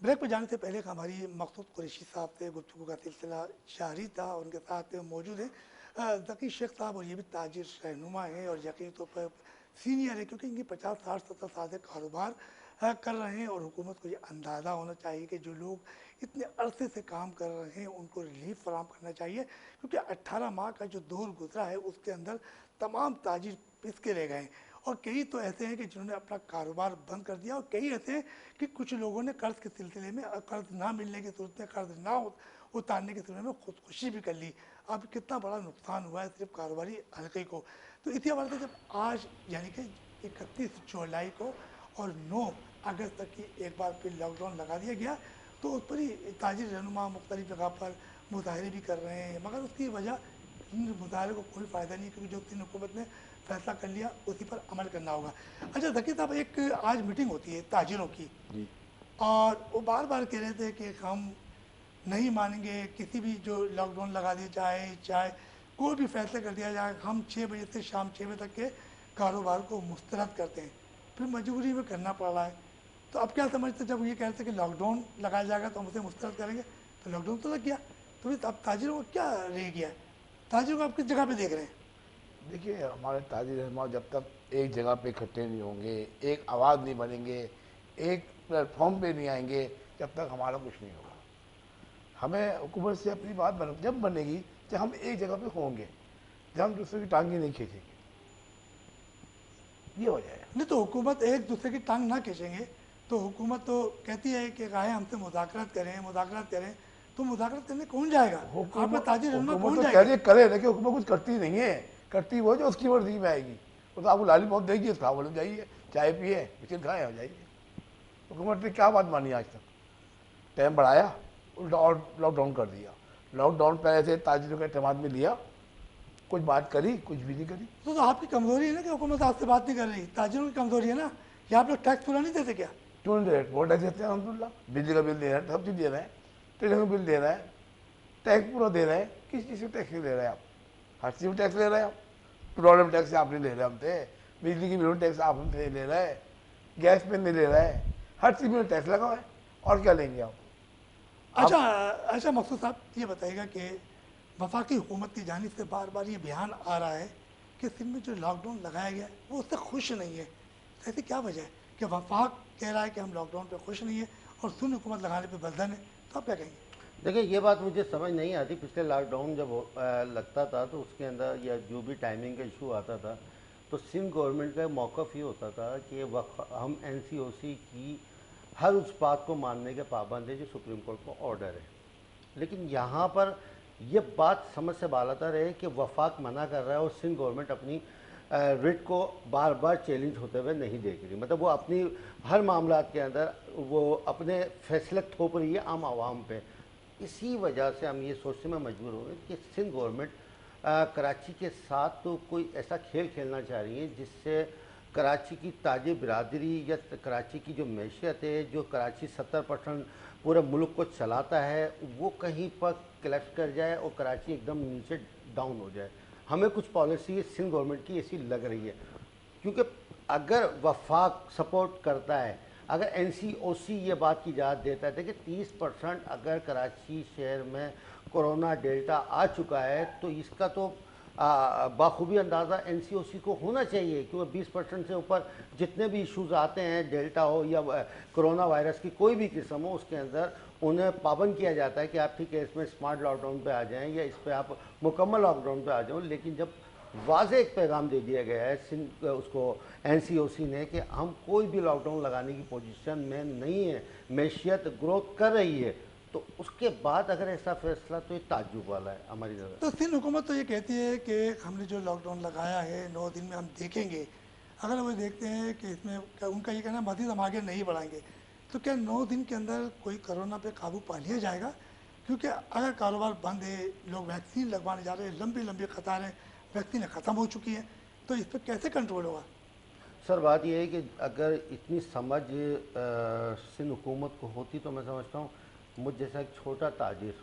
ब्रेक पर जाने से पहले हमारी मखसूस कुरैशी साहब से गुफ्तगू का सिलसिला जारी था। उनके साथ मौजूद हैं ज़की शेख साहब, और ये भी ताजिर रहनुमा हैं और यकीनी तौर पर सीनियर है, क्योंकि इनकी 50, 60, 70 साल से कारोबार कर रहे हैं। और हुकूमत को ये अंदाज़ा होना चाहिए कि जो लोग इतने अरसे से काम कर रहे हैं उनको रिलीफ फराम करना चाहिए, क्योंकि 18 माह का जो दौर गुजरा है उसके अंदर तमाम ताजिर पिस के रह गए हैं। और कई तो ऐसे हैं कि जिन्होंने अपना कारोबार बंद कर दिया, और कई ऐसे हैं कि कुछ लोगों ने कर्ज़ के सिलसिले में, कर्ज़ ना मिलने की सूरत में, कर्ज़ ना उतारने के सिलसिले में खुदकुशी भी कर ली। अब कितना बड़ा नुकसान हुआ है सिर्फ कारोबारी हल्के को। तो इसी हवाले से जब आज यानी कि 31 जुलाई को और 9 अगस्त तक की एक बार फिर लॉकडाउन लगा दिया गया, तो उस पर ही ताजिर रहनुमा मुख्तलिफ जगह पर मुजाहरे भी कर रहे हैं, मगर उसकी वजह इन मुजाहरे को कोई फ़ायदा नहीं, क्योंकि जो सिंध हुकूमत ने फैसला कर लिया उसी पर अमल करना होगा। अच्छा ज़की साहब, एक आज मीटिंग होती है ताजिरों की, और वो बार बार कह रहे थे कि हम नहीं मानेंगे किसी भी जो लॉकडाउन लगा दिया जाए, चाहे कोई भी फैसला कर दिया जाए, हम 6 बजे से शाम 6 बजे तक के कारोबार को मुस्तरद करते हैं, फिर मजबूरी में करना पड़ रहा है। तो अब क्या समझते, जब ये कहते हैं कि लॉकडाउन लगाया जाएगा तो हम उसे मुस्तरद करेंगे, तो लॉकडाउन तो लग गया, तो अब ताजिरों को क्या रह गया है? ताजिरों को आप किस जगह पे देख रहे हैं? देखिए, हमारे ताजिर रहनुमा जब तक एक जगह पे इकट्ठे नहीं होंगे, एक आवाज़ नहीं बनेंगे, एक प्लेटफॉर्म पे नहीं आएंगे, जब तक हमारा कुछ नहीं होगा। हमें हुकूमत से अपनी बात जब बनेगी जब हम एक जगह पे होंगे, जब हम दूसरे की टांगें नहीं खींचेंगे, ये हो जाएगा। नहीं, तो हुकूमत एक दूसरे की टांग ना खींचेंगे, तो हुकूमत तो कहती है कि राय हमसे मुज़ाकरात करें, तो मुज़ाकरात करने कौन जाएगा? आपका ताजिर रहनुमा कौन तो जाएगा? करे, लेकिन हुकूमत कुछ करती नहीं है, करती वो जो उसकी मर्जी में आएगी। वो तो आपको लॉलीपॉप देगी, खा बोले जाइए, चाय पिए, बिस्किट खाए, हो जाइए। हुकूमत ने क्या बात मानी आज तक? टाइम बढ़ाया, उल्टा और लॉकडाउन कर दिया। लॉकडाउन पहले से ताजिरों के एतमाद में लिया, कुछ बात करी, कुछ भी नहीं करी। तो आपकी कमजोरी है ना कि हुकूमत आपसे बात नहीं कर रही, ताजिरों की कमजोरी है ना। या आप लोग टैक्स पूरा नहीं देते क्या? क्यों नहीं दे रहे? वो टैक्स देते हैं अलहमदुलिल्लाह, बिजली का बिल दे रहे हैं, सब चीज़ दे रहे हैं, ट्रेन का बिल दे रहे हैं, टैक्स पूरा दे रहे हैं। किस चीज़ में टैक्स नहीं दे रहे हैं आप? हर चीज़ में टैक्स ले रहे हैं आप। पेट्रोलियम टैक्स आप नहीं ले रहे हमसे, बिजली की बिल टैक्स आप हमसे नहीं ले रहे, गैस पे नहीं ले रहे, हर चीज़ में टैक्स लगा हुआ है, और क्या लेंगे आप? अच्छा मकसूद साहब, ये बताइएगा कि वफाकी हुकूमत की जानिब से बार बार ये बयान आ रहा है कि सिंध में जो लॉकडाउन लगाया गया है वो उससे खुश नहीं है। ऐसी क्या वजह है कि वफाक कह रहा है कि हम लॉकडाउन पे खुश नहीं है और सुन हुकूमत लगाने पे बलदन है? तो आप क्या कहेंगे? देखिए, ये बात मुझे समझ नहीं आती। पिछले लॉकडाउन जब लगता था तो उसके अंदर या जो भी टाइमिंग का इशू आता था, तो सिंध गवर्नमेंट का मौक़िफ़ ये होता था कि हम NCOC की हर उस बात को मानने के पाबंद है जो सुप्रीम कोर्ट का ऑर्डर है। लेकिन यहाँ पर ये बात समझ से बालातर है कि वफाक मना कर रहा है और सिंध गवर्नमेंट अपनी रिट को बार बार चैलेंज होते हुए नहीं देख रही। मतलब वो अपनी हर मामला के अंदर वो अपने फैसले थोप रही है आम आवाम पे। इसी वजह से हम ये सोचने में मजबूर हो गए कि सिंध गवर्नमेंट कराची के साथ तो कोई ऐसा खेल खेलना चाह रही है जिससे कराची की ताजी बिरादरी या कराची की जो मैशियत है, जो कराची 70% पूरे मुल्क को चलाता है, वो कहीं पर क्लैश कर जाए और कराची एकदम नीचे डाउन हो जाए। हमें कुछ पॉलिसी सिंध गवर्नमेंट की ऐसी लग रही है, क्योंकि अगर वफाक सपोर्ट करता है, अगर NCOC ये बात की इजाज़त देता है कि 30% अगर कराची शहर में कोरोना डेल्टा आ चुका है, तो इसका तो बाखूबी अंदाज़ा NCOC को होना चाहिए कि वो 20% से ऊपर जितने भी इश्यूज़ आते हैं, डेल्टा हो या कोरोना वायरस की कोई भी किस्म हो, उसके अंदर उन्हें पाबंद किया जाता है कि आप ठीक है इसमें स्मार्ट लॉकडाउन पे आ जाएं या इस पे आप मुकम्मल लॉकडाउन पे आ जाओ। लेकिन जब वाज़ेह एक पैगाम दे दिया गया है उसको NCOC ने कि हम कोई भी लॉकडाउन लगाने की पोजीशन में नहीं है, मैशियत ग्रोथ कर रही है, तो उसके बाद अगर ऐसा फैसला तो ये ताज्जुब वाला है हमारी नज़र। तो सिंध हुकूमत तो ये कहती है कि हमने जो लॉकडाउन लगाया है 9 दिन में हम देखेंगे, अगर वो देखते हैं कि इसमें उनका ये कहना है मज़ीद हम आगे नहीं बढ़ाएंगे, तो क्या 9 दिन के अंदर कोई कोरोना पे काबू पा लिया जाएगा? क्योंकि अगर कारोबार बंद है, लोग वैक्सीन लगवाने जा रहे हैं, लंबी लंबी कतारें, वैक्सीन ख़त्म हो चुकी हैं, तो इस पर कैसे कंट्रोल होगा? सर बात यह है कि अगर इतनी समझ सिंध हुकूमत को होती तो मैं समझता हूँ मुझ जैसा एक छोटा ताजिर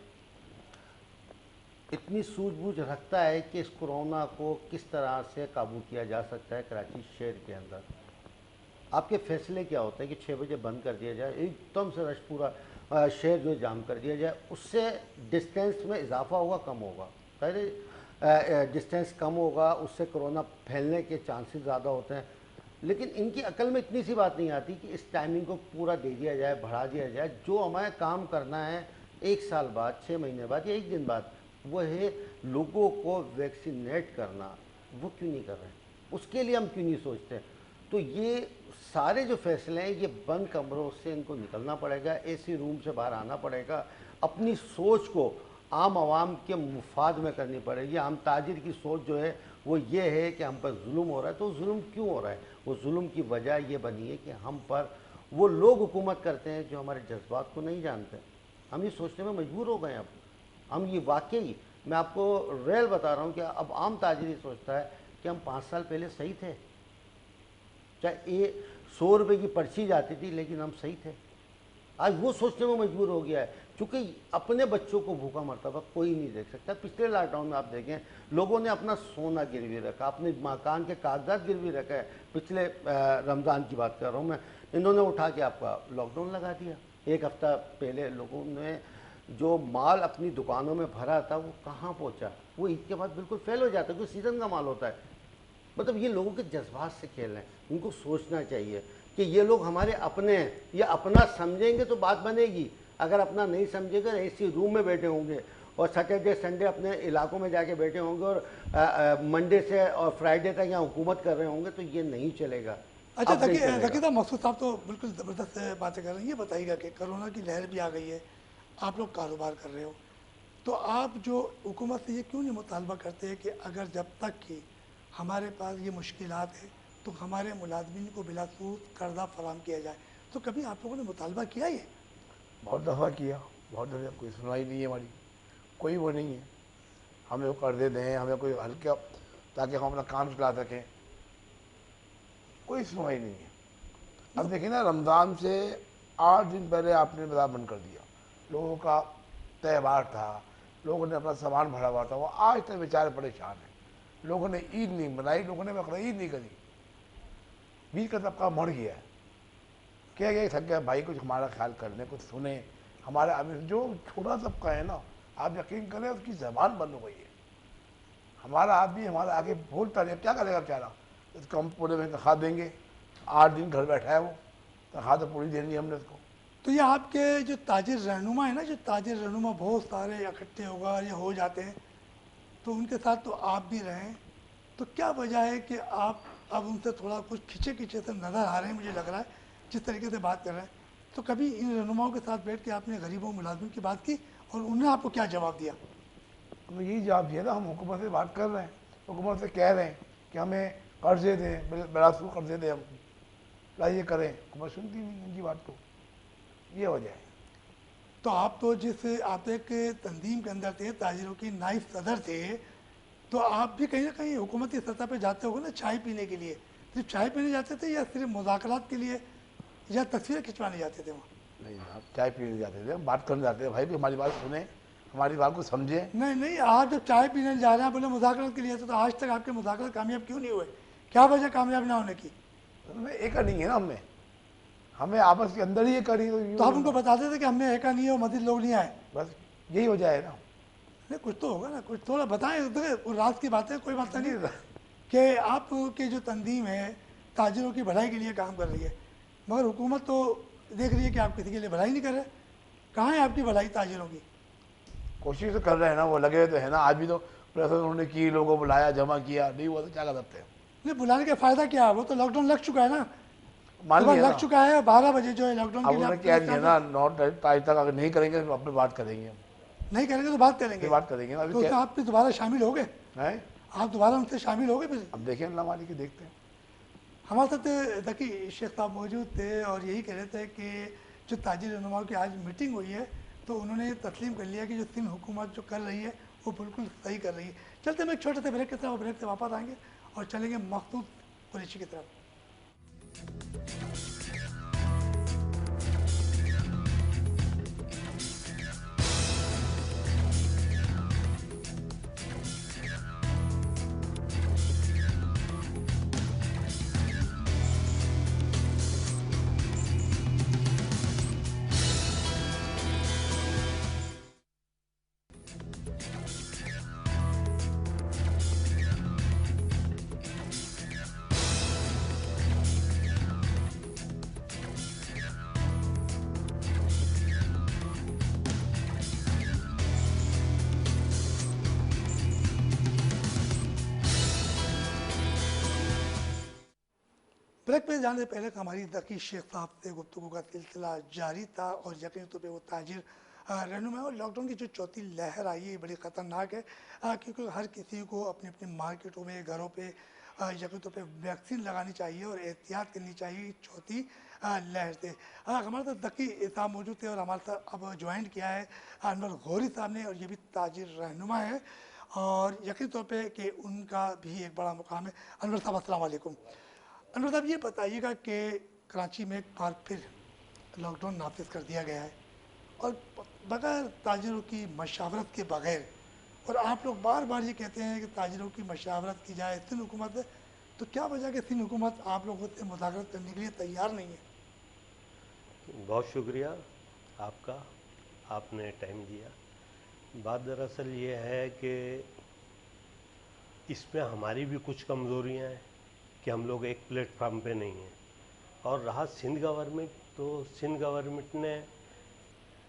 इतनी सूझबूझ रखता है कि इस कोरोना को किस तरह से काबू किया जा सकता है कराची शहर के अंदर। आपके फैसले क्या होते हैं कि 6 बजे बंद कर दिया जाए, एकदम से रश पूरा शहर जो जाम कर दिया जाए, उससे डिस्टेंस में इजाफा होगा कम होगा, पहले डिस्टेंस कम होगा, उससे कोरोना फैलने के चांसेस ज़्यादा होते हैं। लेकिन इनकी अकल में इतनी सी बात नहीं आती कि इस टाइमिंग को पूरा दे दिया जाए, बढ़ा दिया जाए। जो हमें काम करना है 1 साल बाद, 6 महीने बाद या 1 दिन बाद, वो है लोगों को वैक्सीनेट करना। वो क्यों नहीं कर रहे हैं? उसके लिए हम क्यों नहीं सोचते? तो ये सारे जो फैसले हैं ये बंद कमरों से इनको निकलना पड़ेगा, AC रूम से बाहर आना पड़ेगा, अपनी सोच को आम आवाम के मुफाद में करनी पड़ेगी। आम ताजिर की सोच जो है वो ये है कि हम पर जुल्म हो रहा है, तो जुल्म क्यों हो रहा है? वो जुल्म की वजह ये बनी है कि हम पर वो लोग हुकूमत करते हैं जो हमारे जज्बात को नहीं जानते। हम ये सोचने में मजबूर हो गए हैं अब। हम ये वाकई, मैं आपको रियल बता रहा हूँ कि अब आम ताजिर ये सोचता है कि हम 5 साल पहले सही थे, चाहे ये 100 रुपये की पर्ची जाती थी लेकिन हम सही थे। आज वो सोचने में मजबूर हो गया है क्योंकि अपने बच्चों को भूखा मरता हुआ कोई नहीं देख सकता। पिछले लॉकडाउन में आप देखें लोगों ने अपना सोना गिरवी रखा, अपने मकान के कागजात गिरवी रखा है। पिछले रमज़ान की बात कर रहा हूँ मैं, इन्होंने उठा के आपका लॉकडाउन लगा दिया। 1 हफ्ता पहले लोगों ने जो माल अपनी दुकानों में भरा था वो कहाँ पहुँचा? वो ईद के बाद बिल्कुल फेल हो जाता है क्योंकि सीज़न का माल होता है। मतलब ये लोगों के जज्बात से खेल रहे हैं। उनको सोचना चाहिए कि ये लोग हमारे अपने हैं, ये अपना समझेंगे तो बात बनेगी। अगर अपना नहीं समझेगा, ऐसी रूम में बैठे होंगे और सैटरडे संडे अपने इलाकों में जाके बैठे होंगे और मंडे से और फ्राइडे तक यहाँ हुकूमत कर रहे होंगे, तो ये नहीं चलेगा। अच्छा ज़कीर साहब, मकसूद साहब तो बिल्कुल ज़बरदस्त बातें कर रहे हैं। ये बताइएगा कि कोरोना की लहर भी आ गई है, आप लोग कारोबार कर रहे हो, तो आप जो हुकूमत से ये क्यों नहीं मुतालबा करते हैं कि अगर जब तक कि हमारे पास ये मुश्किलात है तो हमारे मुलाजमीन को बिला सूद कर्जा फराम किया जाए? तो कभी आप लोगों ने मुतालबा किया ये? बहुत दफ़ा किया, बहुत दफ़ा, कोई सुनवाई नहीं है हमारी, कोई वो नहीं है। हमें वो कर्जे दें, हमें कोई हल्का, ताकि हम अपना काम चला सकें, कोई सुनवाई नहीं है। अब देखिए ना, रमज़ान से 8 दिन पहले आपने बाजार बंद कर दिया। लोगों का त्यौहार था, लोगों ने अपना सामान भरा हुआ था, वो आज तक बेचारे परेशान हैं। लोगों ने ईद नहीं मनाई, लोगों ने बकरीद नहीं करी। बीच का तबका मर गया है, क्या गया, थक गया। भाई कुछ हमारा ख्याल करने, कुछ सुने। हमारे आदमी जो छोटा तबका है ना, आप यकीन करें उसकी ज़बान बंद हो गई है। हमारा आदमी हमारा आगे बोलता नहीं, क्या करेगा बेचारा? इसको हम पूरे में तनख्वाह देंगे, 8 दिन घर बैठा है वो, तनख्वाह तो पूरी देनी है हमने उसको। तो ये आपके जो ताजिर रहनुमा है ना, जो ताजिर रहनुमा बहुत सारे इकट्ठे होगा या हो जाते हैं, तो उनके साथ तो आप भी रहें, तो क्या वजह है कि आप अब उनसे थोड़ा कुछ खिंचे खिंचे से नज़र आ रहे हैं? मुझे लग रहा है जिस तरीके से बात कर रहे हैं। तो कभी इन रहनुमाओं के साथ बैठ के आपने गरीबों मुलाजिम की बात की और उन्होंने आपको क्या जवाब दिया? हमें यही जवाब दिया ना, हम हुकूमत से बात कर रहे हैं, हुकूमत से कह रहे हैं कि हमें कर्जे दें, बिलासू कर्जे दें, हम लाइए करें। हुकूमत सुनती नहीं उनकी बात को, ये वजह है। तो आप तो जिस आप एक तंजीम के अंदर थे, ताजिरों की नाइब सदर थे, तो आप भी कहीं ना कहीं हुकूमती सतह पे जाते होगे ना चाय पीने के लिए? सिर्फ चाय पीने जाते थे या सिर्फ मुज़ाकरात के लिए या तस्वीरें खिंचवाने जाते थे वहाँ? नहीं, आप चाय पीने जाते थे, हम बात करने जाते थे। भाई भी हमारी बात सुने, हमारी बात को समझे। नहीं नहीं, आप जब चाय पीने जा रहे हैं बोले मुज़ाकरात के लिए, तो आज तक आपके मुज़ाकरात कामयाब क्यों नहीं हुए? क्या वजह कामयाब ना होने की? एक नहीं है ना, हमें आपस के अंदर ही ये करी। तो आप उनको बताते थे कि हमने एका नहीं है और मजीद लोग नहीं आए? बस यही वजह है ना। नहीं कुछ तो होगा ना, कुछ थोड़ा बताएं। देखिए रात की बात है, कोई बात नहीं कि आप की जो तंजीम है ताजिरों की भलाई के लिए काम कर रही है, मगर हुकूमत तो देख रही है कि आप किसी के लिए भलाई नहीं कर रहे। कहाँ है आपकी भलाई ताजिरों की? कोशिश तो कर रहे हैं ना, वो लगे हुए तो है ना। आज भी तो प्रेस उन्होंने की, लोगों को बुलाया, जमा किया, नहीं हुआ तो क्या कर सकते हैं। नहीं बुलाने का फ़ायदा क्या है? वो तो लॉकडाउन लग चुका है ना, मान सुबह लिया लग ना, चुका है, 12 बजे जो है लॉकडाउन अब के लिए उन्होंने आप कह प्रेस दिया ना, कॉन्फ्रेंस 9 तारीख तक अगर नहीं करेंगे तो अपनी बात करेंगे हम। नहीं करेंगे तो बात करेंगे। फिर बात करेंगे ना, अभी तो उसमें क्या आप फिर दोबारा शामिल हो गए? है। आप दोबारा उनसे शामिल हो गए फिर? अब देखें अल्लाह मालिक, देखते हैं। हमारे साथ तकी शेख साहब मौजूद थे और यही कह रहे थे कि जो ताजिर रहनुमाओं की आज मीटिंग हुई है तो उन्होंने तस्लीम कर लिया कि जो सिंध हुकूमत जो कर रही है वो बिल्कुल सही कर रही है। चलते हम एक छोटे से ब्रेक की तरफ, ब्रेक से वापस आएंगे और चलेंगे मखसूस कुरैशी की तरफ। ब्रेक पे जाने से पहले हमारी तकी शेख साहब से गुफ्तगू का सिलसिला जारी था और यकीन तौर पे वो ताजिर रहनुमा और लॉकडाउन की जो चौथी लहर आई है बड़ी ख़तरनाक है, क्योंकि हर किसी को अपनी अपनी मार्केटों में, घरों पे यकीन तौर पे वैक्सीन लगानी चाहिए और एहतियात करनी चाहिए चौथी लहर से। हमारे साथ तकी साहब मौजूद थे और हमारे साथ अब ज्वाइन किया है अनवर गौरी साहब ने, और ये भी ताजिर रहनुमा है और यकीन तौर पर कि उनका भी एक बड़ा मुकाम है। अनवर साहब अस्सलाम वालेकुम। अनवर साहब ये बताइएगा कि कराची में एक बार फिर लॉकडाउन नाफिज कर दिया गया है और बगैर ताजिरों की मशावरत के बगैर, और आप लोग बार बार ये कहते हैं कि ताजिरों की मशावरत की जाए सिंध हुकूमत से, तो क्या वजह कि सिंध हुकूमत आप लोगों से मुज़ाकरत करने के लिए तैयार नहीं है? बहुत शुक्रिया आपका, आपने टाइम दिया। बात दरअसल ये है कि इसमें हमारी भी कुछ कमज़ोरियाँ हैं कि हम लोग एक प्लेटफार्म पे नहीं हैं। और रहा सिंध गवर्नमेंट, तो सिंध गवर्नमेंट ने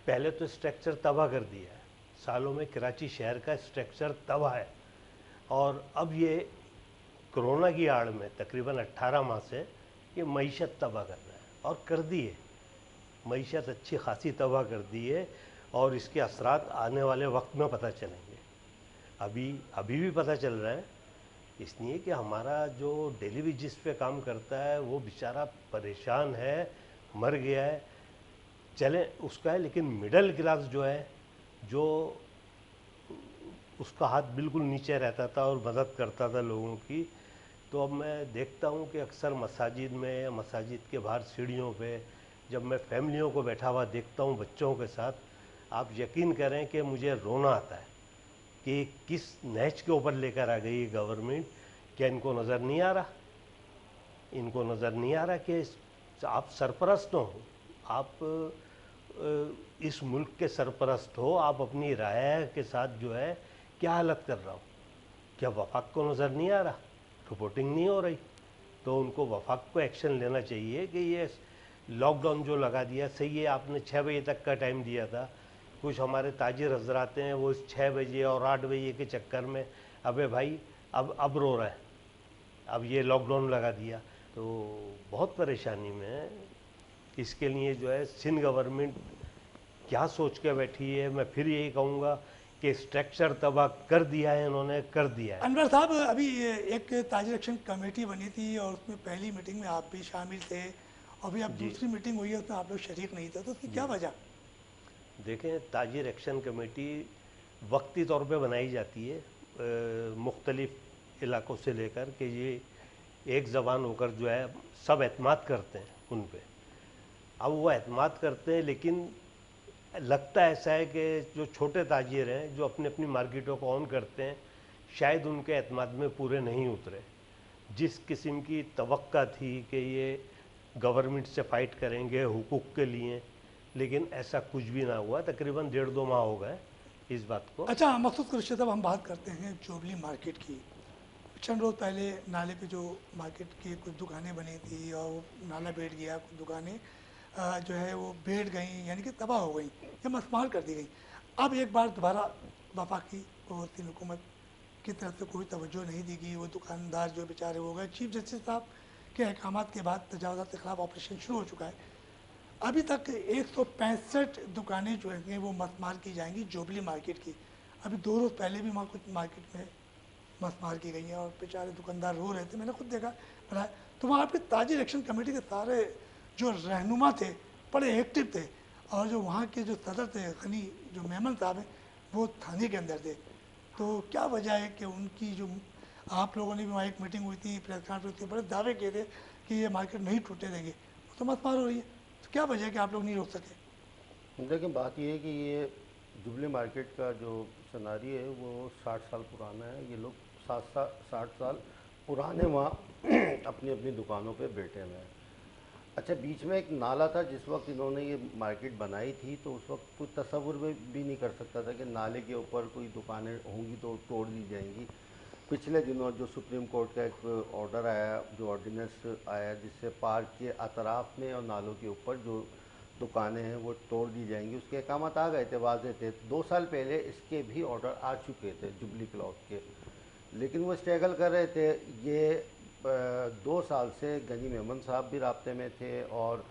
पहले तो स्ट्रक्चर तबाह कर दिया है। सालों में कराची शहर का स्ट्रक्चर तबाह है और अब ये कोरोना की आड़ में तकरीबन 18 माह से ये मईशत तबाह कर रहा है और कर दी है। मईशत अच्छी खासी तबाह कर दी है और इसके असरात आने वाले वक्त में पता चलेंगे। अभी भी पता चल रहा है, इसलिए कि हमारा जो डेली वेजिस पे काम करता है वो बेचारा परेशान है, मर गया है, चले उसका है। लेकिन मिडिल क्लास जो है, जो उसका हाथ बिल्कुल नीचे रहता था और मदद करता था लोगों की, तो अब मैं देखता हूँ कि अक्सर मसाजिद में, मसाजिद के बाहर सीढ़ियों पे जब मैं फैमिलियों को बैठा हुआ देखता हूँ बच्चों के साथ, आप यकीन करें कि मुझे रोना आता है कि किस नहज के ऊपर लेकर आ गई गवर्नमेंट। क्या इनको नज़र नहीं आ रहा? इनको नज़र नहीं आ रहा कि आप सरपरस्त हो, आप इस मुल्क के सरपरस्त हो, आप अपनी राय के साथ जो है क्या हालत कर रहा हो? क्या वफाक को नज़र नहीं आ रहा? रिपोर्टिंग नहीं हो रही? तो उनको वफाक को एक्शन लेना चाहिए कि ये लॉकडाउन जो लगा दिया सही है। आपने 6 बजे तक का टाइम दिया था, कुछ हमारे ताजिर हजराते हैं वो इस 6 बजे और 8 बजे के चक्कर में अबे भाई अब रो रहा है, अब ये लॉकडाउन लगा दिया, तो बहुत परेशानी में है। इसके लिए जो है सिंध गवर्नमेंट क्या सोच के बैठी है, मैं फिर यही कहूँगा कि स्ट्रक्चर तबाह कर दिया है इन्होंने, कर दिया है। अनवर साहब अभी एक ताजिर एक्शन कमेटी बनी थी और उसमें पहली मीटिंग में आप भी शामिल थे, अभी अब दूसरी मीटिंग हुई है उसमें आप लोग शरीक नहीं थे, तो उसकी क्या वजह? देखें, ताजिर एक्शन कमेटी वक्ती तौर पे बनाई जाती है मुख्तलिफ इलाक़ों से लेकर कि ये एक ज़बान होकर जो है सब एतमाद करते हैं उन पे। अब वो एतमाद करते हैं, लेकिन लगता ऐसा है कि जो छोटे ताजिर हैं जो अपनी अपनी मार्केटों को ऑन करते हैं, शायद उनके एतमाद में पूरे नहीं उतरे। जिस किस्म की तवक्का थी कि ये गवर्नमेंट से फ़ाइट करेंगे हुकूक के लिए, लेकिन ऐसा कुछ भी ना हुआ। तकरीबन 1.5-2 माह हो गए इस बात को। अच्छा मकसूद खुर्शीद, अब हम बात करते हैं जोबली मार्केट की। चंद रोज़ पहले नाले पे जो मार्केट की कुछ दुकानें बनी थी और वो नाला बैठ गया, कुछ दुकानें जो है वो बैठ गई, यानी कि तबाह हो गई या मस्मार कर दी गई। अब एक बार दोबारा वफाकी और सिंध हुकूमत की तरफ से कोई तवज्जो नहीं दी गई। वो दुकानदार जो बेचारे हो गए, चीफ जस्टिस साहब के अहकामात के बाद तजावज़ात के ख़िलाफ़ ऑपरेशन शुरू हो चुका है। अभी तक 165 दुकानें जो हैं वो मस्मार की जाएंगी जोबली मार्केट की। अभी 2 रोज़ पहले भी वहाँ कुछ मार्केट में मस्मार की गई हैं और बेचारे दुकानदार रो रहे थे, मैंने खुद देखा बनाया। तो वहाँ पे ताजिर एक्शन कमेटी के सारे जो रहनुमा थे बड़े एक्टिव थे, और जो वहाँ के जो सदर थे गनी जो मेमन साहब हैं वो थाने के अंदर थे। तो क्या वजह है कि उनकी जो, आप लोगों ने भी वहाँ एक मीटिंग हुई थी, प्रेस कॉन्फ्रेंस के बड़े दावे किए थे कि ये मार्केट नहीं टूटे देंगे, वो तो मस्मार हो रही है, तो क्या वजह है कि आप लोग नहीं रोक सके? देखिए बात ये है कि ये जुबली मार्केट का जो सिनारी है वो 60 साल पुराना है। ये लोग 60 साल पुराने वहाँ अपनी अपनी दुकानों पे बैठे हुए हैं। अच्छा, बीच में एक नाला था, जिस वक्त इन्होंने ये मार्केट बनाई थी तो उस वक्त कोई तसव्वुर भी नहीं कर सकता था कि नाले के ऊपर कोई दुकानें होंगी तो तोड़ दी जाएंगी। पिछले दिनों जो सुप्रीम कोर्ट का एक ऑर्डर आया, जो ऑर्डिनेंस आया, जिससे पार्क के अतराफ में और नालों के ऊपर जो दुकानें हैं वो तोड़ दी जाएंगी, उसके अहकामात आ गए थे, वाज़े थे। 2 साल पहले इसके भी ऑर्डर आ चुके थे जुबली क्लॉथ के, लेकिन वो स्ट्रगल कर रहे थे। ये 2 साल से गनी मेमन साहब भी राब्ते में थे और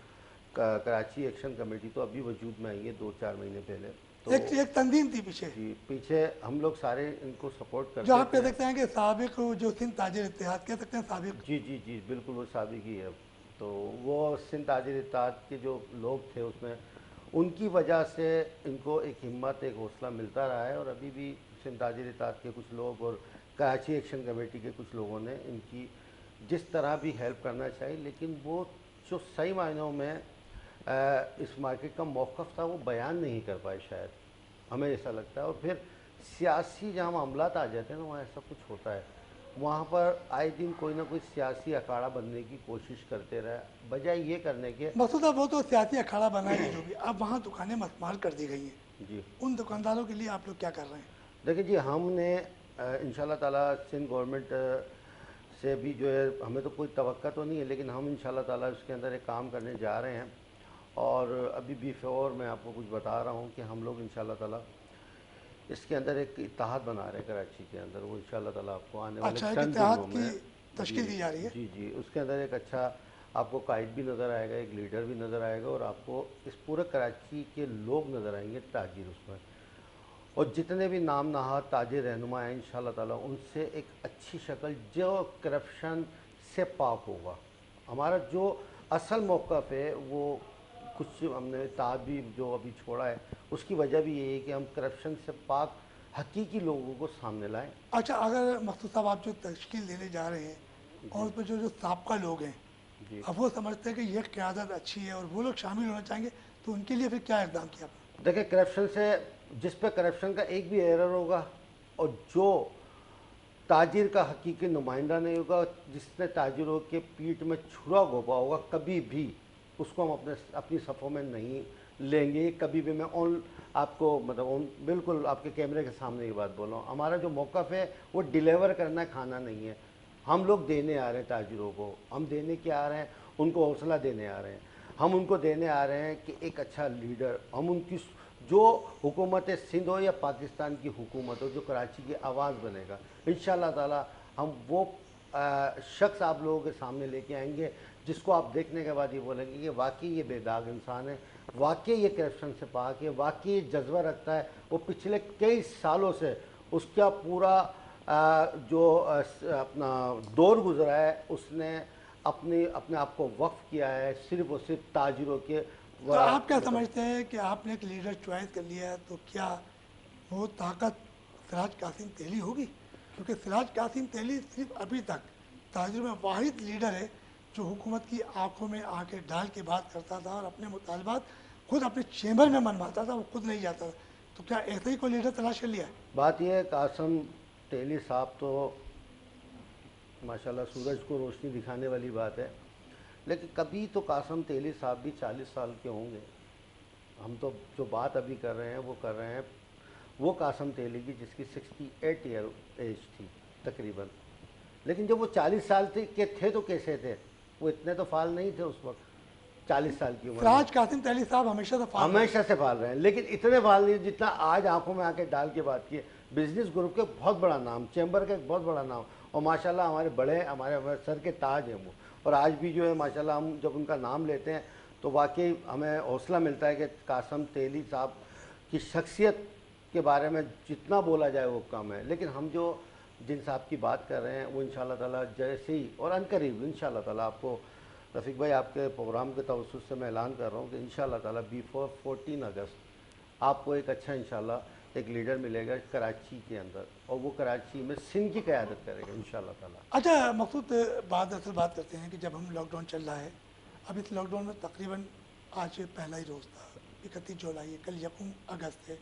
कराची एक्शन कमेटी तो अभी वजूद में आई है 2-4 महीने पहले। तो एक तंजीम थी पीछे, जी, पीछे हम लोग सारे इनको सपोर्ट करते जो आप कह थे। सकते हैं कि साबिक जो सिंध ताजिर इत्तेहाद कह सकते हैं साबिक। जी जी जी बिल्कुल, वो साबिक ही है। तो वो सिंध ताजिर इत्तेहाद के जो लोग थे उसमें, उनकी वजह से इनको एक हिम्मत, एक हौसला मिलता रहा है। और अभी भी सिंध ताजिर इत्तेहाद के कुछ लोग और कराची एक्शन कमेटी के कुछ लोगों ने इनकी जिस तरह भी हेल्प करना चाहिए, लेकिन वो जो सही मायनों में इस मार्केट का मौक़िफ़ था वो बयान नहीं कर पाए शायद, हमें ऐसा लगता है। और फिर सियासी जहाँ मामलात आ जाते हैं ना, वहाँ ऐसा कुछ होता है, वहाँ पर आए दिन कोई ना कोई सियासी अखाड़ा बनने की कोशिश करते रहे, बजाय ये करने के। मकसूद साहब, वो तो सियासी अखाड़ा बना है जो भी, अब वहाँ दुकानें मस्मार कर दी गई हैं, जी उन दुकानदारों के लिए आप लोग क्या कर रहे हैं? देखिए जी, हमने इंशाल्लाह ताला सिंध गवर्नमेंट से भी जो है, हमें तो कोई तवक्का तो नहीं है, लेकिन हम इंशाल्लाह ताला उसके अंदर एक काम करने जा रहे हैं। और अभी बिफोर मैं आपको कुछ बता रहा हूँ कि हम लोग इंशाल्लाह ताला इसके अंदर एक इत्तेहाद बना रहे हैं कराची के अंदर, वो इंशाल्लाह ताला आपको आने वाले अच्छा, एक चंद इत्तेहाद दिनों की में तश्कील दी जा रही है। जी जी, उसके अंदर एक अच्छा आपको कायद भी नज़र आएगा, एक लीडर भी नज़र आएगा, और आपको इस पूरे कराची के लोग नज़र आएंगे, ताजिर उसमें। और जितने भी नाम नहाद ताजिर रहनुमा हैं इंशाल्लाह ताला, उनसे एक अच्छी शक्ल जो करप्शन से पाक होगा। हमारा जो असल मौक़िफ़ है वो कुछ हमने ताबी जो अभी छोड़ा है, उसकी वजह भी यही है कि हम करप्शन से पाक हकीकी लोगों को सामने लाएं। अच्छा, अगर मकसूद साहब आप जो तश्कील देने जा रहे हैं और उसमें जो जो साबका लोग हैं, जी अब वो समझते हैं कि ये क़यादत अच्छी है और वो लोग शामिल होना चाहेंगे, तो उनके लिए फिर क्या इक़दाम किया आपने? देखिए, करप्शन से, जिस पे करप्शन का एक भी एरर होगा और जो ताजिर का हकीकी नुमाइंदा नहीं होगा, जिसने ताजिरों के पीठ में छुरा घोंपा होगा, कभी भी उसको हम अपनी सफ़ों में नहीं लेंगे। कभी भी मैं आपको मतलब बिल्कुल आपके कैमरे के सामने ये बात बोल रहा हूँ, हमारा जो मौक़िफ़ है वो डिलीवर करना खाना नहीं है। हम लोग देने आ रहे हैं ताजिरों को, हम देने क्या आ रहे हैं, उनको हौसला देने आ रहे हैं। हम उनको देने आ रहे हैं कि एक अच्छा लीडर, हम उनकी जो हुकूमत सिंध हो या पाकिस्तान की हुकूमत हो, जो कराची की आवाज़ बनेगा, इंशाल्लाह ताला हम वो शख्स आप लोगों के सामने लेके आएंगे जिसको आप देखने के बाद ये बोलेंगे कि वाकई ये बेदाग इंसान है, वाकई ये करप्शन से पाक है, वाकई ये जज्बा रखता है। वो पिछले कई सालों से उसका पूरा जो अपना दौर गुजरा है, उसने अपने आप को वक्फ किया है सिर्फ और सिर्फ ताजिरों के। तो आप क्या समझते हैं कि आपने एक लीडर चॉइस कर लिया है, तो क्या वो ताकत सिराज कासिम तेली होगी? क्योंकि सिराज कासिम तेली सिर्फ अभी तक ताजिर में वाहिद लीडर है जो हुकूमत की आंखों में आंखें डाल के बात करता था और अपने मुतालबात खुद अपने चेम्बर में मनवाता था, वो खुद नहीं जाता था। तो क्या ऐसा ही कोई लीडर तलाश कर लिया है? बात यह है, कासिम तेली साहब तो माशाल्लाह सूरज को रोशनी दिखाने वाली बात है, लेकिन कभी तो कासिम तेली साहब भी 40 साल के होंगे। हम तो जो बात अभी कर रहे हैं वो कर रहे हैं وہ قاسم تیلی کی جس کی 68 ایئر ایج تھی تقریباً. لیکن جب وہ 40 سال کے تھے تو کیسے تھے؟ وہ اتنے تو فعال نہیں تھے اس وقت 40 سال کی عمر میں. سراج قاسم تیلی صاحب ہمیشہ سے فعال ہمیشہ سے فعال رہے ہیں لیکن اتنے فعال نہیں جتنا آج آنکھوں میں آ کے ڈال کے بات کی. بزنس گروپ کے بہت بڑا نام, چیمبر کا ایک بہت بڑا نام, اور ماشاءاللہ ہمارے بڑے ہمارے سر کے تاج ہیں وہ. اور آج بھی جو ہے ماشاءاللہ ہم جب ان کا نام لیتے ہیں تو واقعی ہمیں حوصلہ ملتا ہے کہ قاسم تیلی صاحب کی شخصیت کے بارے میں جتنا بولا جائے وہ کم ہے. لیکن ہم جو جن صاحب کی بات کر رہے ہیں وہ انشاءاللہ تعالیٰ جیسے ہی اور عنقریب انشاءاللہ تعالیٰ آپ کو رفیق بھائی آپ کے پروگرام کے توسط سے میں اعلان کر رہا ہوں کہ انشاءاللہ تعالیٰ بیفور 14 اگست آپ کو ایک اچھا انشاءاللہ ایک لیڈر ملے گا کراچی کے اندر, اور وہ کراچی میں سندھ کی قیادت کرے گا انشاءاللہ تعالیٰ. اچھا مقصود بات کرتے ہیں کہ جب ہم لاک ڈاؤن چل رہا ہے, اب اس لاک ڈاؤن میں تقریباً آج پہلا ہی روز تھا, 31 جولائی ہے, کل 1 اگست ہے,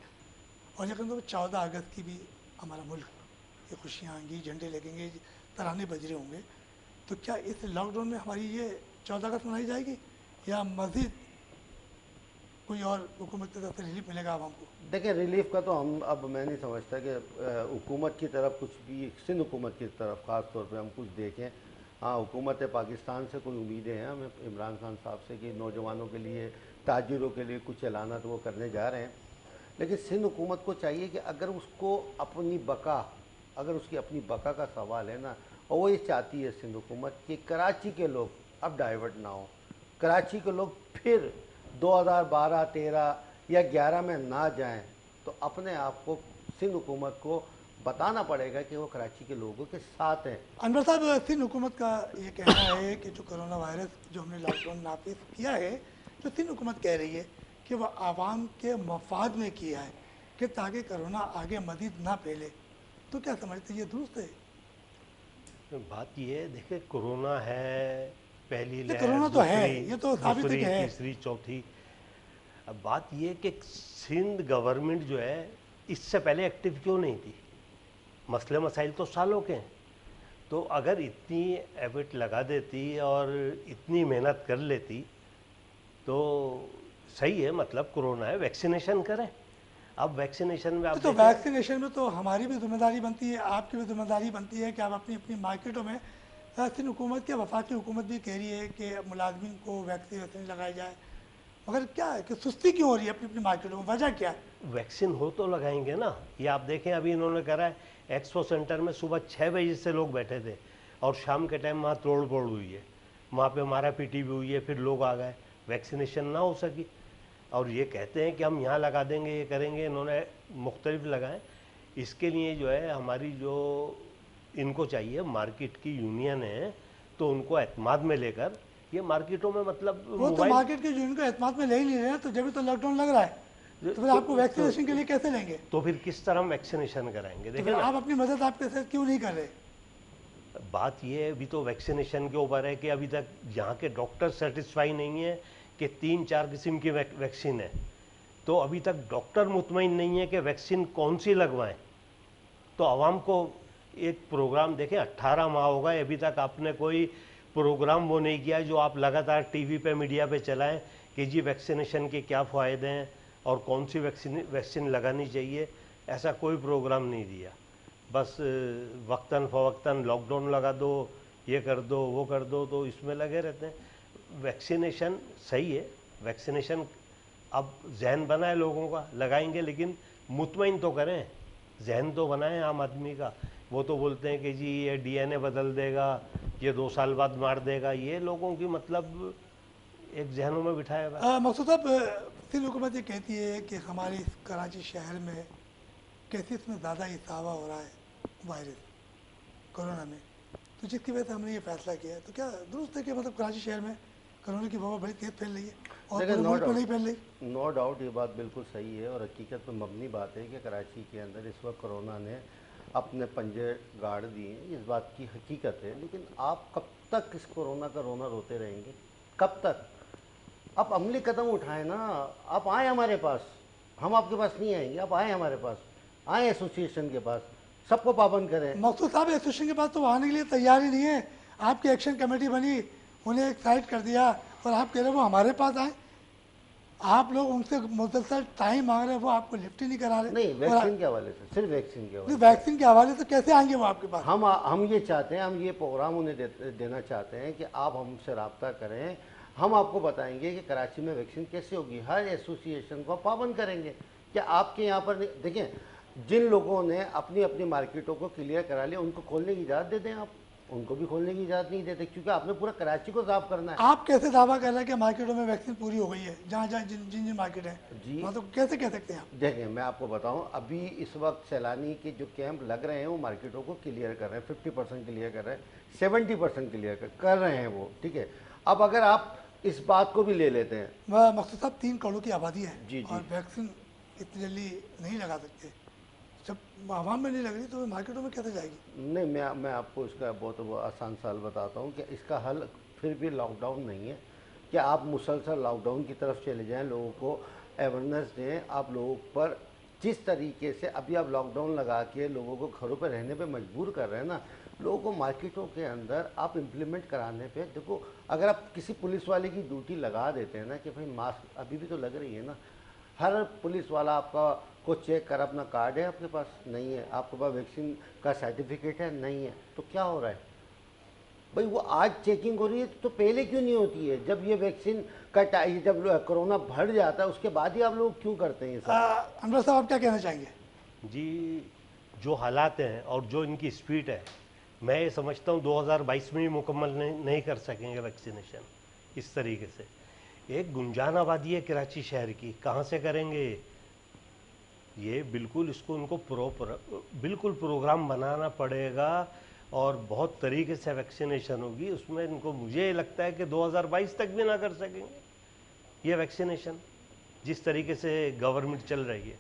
اور یقین تو 14 اگست کی بھی ہمارا ملک یہ خوشیاں آئیں گی, جھنڈے لگیں گے, ترانے بج رہے ہوں گے. تو کیا اس لاک ڈاؤن میں ہماری یہ 14 اگست منائی جائے گی یا مزید کوئی اور حکومت کی طرف سے ریلیف ملے گا عوام کو؟ دیکھیں ریلیف کا تو ہم اب میں نہیں سمجھتا کہ حکومت کی طرف کچھ بھی, سندھ حکومت کی طرف خاص طور پہ ہم کچھ دیکھیں. ہاں حکومت پاکستان سے کوئی امیدیں ہیں ہمیں عمران خان صاحب سے کہ نوجوانوں کے لیے تاجروں کے لیے کچھ اعلانات وہ کرنے جا رہے ہیں. لیکن سندھ حکومت کو چاہیے کہ اگر اس کو اپنی بقا, اگر اس کی اپنی بقا کا سوال ہے نا, اور وہ یہ چاہتی ہے سندھ حکومت کہ کراچی کے لوگ اب ڈائیورٹ نہ ہوں, کراچی کے لوگ پھر 2012, 13 یا 11 میں نہ جائیں, تو اپنے آپ کو سندھ حکومت کو بتانا پڑے گا کہ وہ کراچی کے لوگوں کے ساتھ ہیں. انور صاحب, سندھ حکومت کا یہ کہنا ہے کہ جو کرونا وائرس جو ہم نے لاک ڈاؤن نافذ کیا ہے, جو سندھ حکومت کہہ رہی ہے کہ وہ عوام کے مفاد میں کیا ہے کہ تاکہ کرونا آگے مزید نہ پھیلے, تو کیا سمجھتے ہیں یہ درست ہے؟ بات یہ ہے, دیکھیں کرونا ہے, پہلی لہر, کرونا تو ہے, یہ تو ثابت ہے کہ ہے, تیسری, چوتھی. اب بات یہ ہے کہ سندھ گورنمنٹ جو ہے اس سے پہلے ایکٹیو کیوں نہیں تھی؟ مسئلے مسائل تو سالوں کے ہیں. تو اگر اتنی ایفرٹ لگا دیتی اور اتنی محنت کر لیتی تو صحیح ہے. مطلب کرونا ہے, ویکسینیشن کریں. اب ویکسینیشن میں تو ویکسینیشن میں تو ہماری بھی ذمہ داری بنتی ہے, آپ کی بھی ذمہ داری بنتی ہے کہ آپ اپنی اپنی مارکیٹوں میں, سندھ حکومت کے وفاقی حکومت بھی کہہ رہی ہے کہ ملازمین کو ویکسین لگائی جائے, مگر کیا ہے کہ سستی کیوں ہو رہی ہے اپنی اپنی مارکیٹوں میں, وجہ کیا ہے؟ ویکسین ہو تو لگائیں گے نا. یہ آپ دیکھیں ابھی انہوں نے کرا ہے ایکسپو سینٹر میں صبح 6 بجے سے لوگ بیٹھے تھے اور شام کے ٹائم وہاں توڑ پھوڑ ہوئی ہے, وہاں پہ مارا پیٹی بھی ہوئی ہے, پھر لوگ آ گئے, ویکسینیشن نہ ہو سکی. اور یہ کہتے ہیں کہ ہم یہاں لگا دیں گے, یہ کریں گے, انہوں نے مختلف لگائیں. اس کے لیے جو ہے ہماری جو ان کو چاہیے, مارکیٹ کی یونین ہے تو ان کو اعتماد میں لے کر یہ مارکیٹوں میں مطلب وہ تو مارکیٹ کے یونین کو اعتماد میں لے ہی نہیں رہے ہیں, تو جبھی تو لاک ڈاؤن لگ رہا ہے, تو پھر آپ کو ویکسینیشن کے لیے کیسے لیں گے؟ تو پھر کس طرح ہم ویکسینیشن کرائیں گے؟ دیکھیں آپ اپنی مدد آپ کے ساتھ کیوں نہیں کر رہے؟ بات یہ ہے ابھی تو ویکسینیشن کے اوپر ہے کہ ابھی تک یہاں کے ڈاکٹر سیٹسفائی نہیں ہیں کہ 3-4 قسم کی ویکسین ہے, تو ابھی تک ڈاکٹر مطمئن نہیں ہے کہ ویکسین کون سی لگوائیں. تو عوام کو ایک پروگرام دیکھیں, 18 ماہ ہو گئے ابھی تک آپ نے کوئی پروگرام وہ نہیں کیا جو آپ لگاتار ٹی وی پہ میڈیا پہ چلائیں کہ جی ویکسینیشن کے کیا فائدے ہیں اور کون سی ویکسین لگانی چاہیے. ایسا کوئی پروگرام نہیں دیا, بس وقتاً فوقتاً لاک ڈاؤن لگا دو, یہ کر دو, وہ کر دو, تو اس میں لگے رہتے ہیں. ویکسینیشن صحیح ہے, ویکسینیشن اب ذہن بنائے لوگوں کا, لگائیں گے لیکن مطمئن تو کریں, ذہن تو بنائیں عام آدمی کا. وہ تو بولتے ہیں کہ جی یہ ڈی این اے بدل دے گا, یہ 2 سال بعد مار دے گا, یہ لوگوں کی مطلب ایک ذہنوں میں بٹھایا ہوا. مقصود صاحب, سندھ حکومت یہ کہتی ہے کہ ہماری کراچی شہر میں کیسز میں زیادہ اضافہ ہو رہا ہے وائرس کرونا میں, تو جس کی وجہ سے ہم نے یہ فیصلہ کیا ہے. تو کیا درست ہے کہ مطلب کراچی شہر میں کرونا کی وبا بڑی تیز پھیل رہی ہے اور ملک میں نہیں پھیل رہی؟ نو ڈاؤٹ یہ بات بالکل صحیح ہے اور حقیقت پر مبنی بات ہے کہ کراچی کے اندر اس وقت کرونا نے اپنے پنجے گاڑ دیے, اس بات کی حقیقت ہے. لیکن آپ کب تک اس کورونا کا رونا روتے رہیں گے؟ کب تک؟ آپ عملی قدم اٹھائیں نا, آپ آئیں ہمارے پاس, ہم آپ کے پاس نہیں آئیں گے, آپ آئیں ہمارے پاس, آئیں ایسوسیشن کے پاس, سب کو پابند کریں. مقصود صاحب ایسوسیشن کے پاس تو آنے کے لیے تیار ہی نہیں ہے. آپ کی ایکشن کمیٹی بنی, انہیں ایک سائڈ کر دیا اور آپ کہہ رہے وہ ہمارے پاس آئیں. आप लोग उनसे मुसलसल टाइम मांग रहे हैं, वो आपको लिफ्ट ही नहीं करा रहे। नहीं, वैक्सीन के हवाले से, सिर्फ वैक्सीन के हवाले से। वैक्सीन के हवाले से कैसे आएंगे वो आपके पास? हम ये चाहते हैं, हम ये प्रोग्राम उन्हें देना चाहते हैं कि आप हमसे रब्ता करें, हम आपको बताएंगे कि कराची में वैक्सीन कैसे होगी। हर एसोसिएशन को पाबंद करेंगे कि आपके यहाँ पर देखें, जिन लोगों ने अपनी अपनी मार्केटों को क्लियर करा लिया उनको खोलने की इजाज़त दे दें। आप उनको भी खोलने की इजाज़त नहीं देते, क्योंकि आपने पूरा कराची को साफ करना है। आप कैसे दावा कर रहे हैं कि मार्केटों में वैक्सीन पूरी हो गई है? जहाँ जहाँ जिन जिन मार्केट है जी, तो कैसे कह सकते हैं आप? देखें, मैं आपको बताऊं, अभी इस वक्त सैलानी के जो कैंप लग रहे हैं वो मार्केटों को क्लियर कर रहे हैं, 50% क्लियर कर रहे हैं, 70% क्लियर कर रहे हैं वो, ठीक है। अब अगर आप इस बात को भी ले लेते हैं, मकसूद साहब 3 करोड़ की आबादी है जी, जी। और वैक्सीन इतनी जल्दी नहीं लगा सकते। जब आवाम में नहीं लग रही तो मार्केटों में कैसे जाएगी? नहीं, मैं आपको इसका बहुत आसान सा हल बताता हूँ कि इसका हल फिर भी लॉकडाउन नहीं है कि आप मुसलसल लॉकडाउन की तरफ चले जाएं, लोगों को अवेयरनेस दें। आप लोगों पर जिस तरीके से अभी आप लॉकडाउन लगा के लोगों को घरों पर रहने पे मजबूर कर रहे हैं ना, लोगों को मार्केटों के अंदर आप इम्प्लीमेंट कराने पे, देखो, अगर आप किसी पुलिस वाले की ड्यूटी लगा देते हैं ना कि भाई मास्क, अभी भी तो लग रही है ना, हर पुलिस वाला आपका को चेक कर, अपना कार्ड है आपके पास? नहीं है। आपके पास वैक्सीन का सर्टिफिकेट है? नहीं है। तो क्या हो रहा है भाई? वो आज चेकिंग हो रही है तो पहले क्यों नहीं होती है? जब ये वैक्सीन का जब कोरोना बढ़ जाता है उसके बाद ही आप लोग क्यों करते हैं ये सब? अनवर साहब, आप क्या कहना चाहेंगे? जी, जो हालात हैं और जो इनकी स्पीड है, मैं ये समझता हूँ 2022 में ही मुकम्मल नहीं कर सकेंगे वैक्सीनेशन इस तरीके से। एक गुंजान आबादी है कराची शहर की, कहाँ से करेंगे ये? बिल्कुल इसको उनको बिल्कुल प्रोग्राम बनाना पड़ेगा और बहुत तरीके से वैक्सीनेशन होगी उसमें। इनको मुझे लगता है कि 2022 तक भी ना कर सकेंगे ये वैक्सीनेशन, जिस तरीके से गवर्नमेंट चल रही है।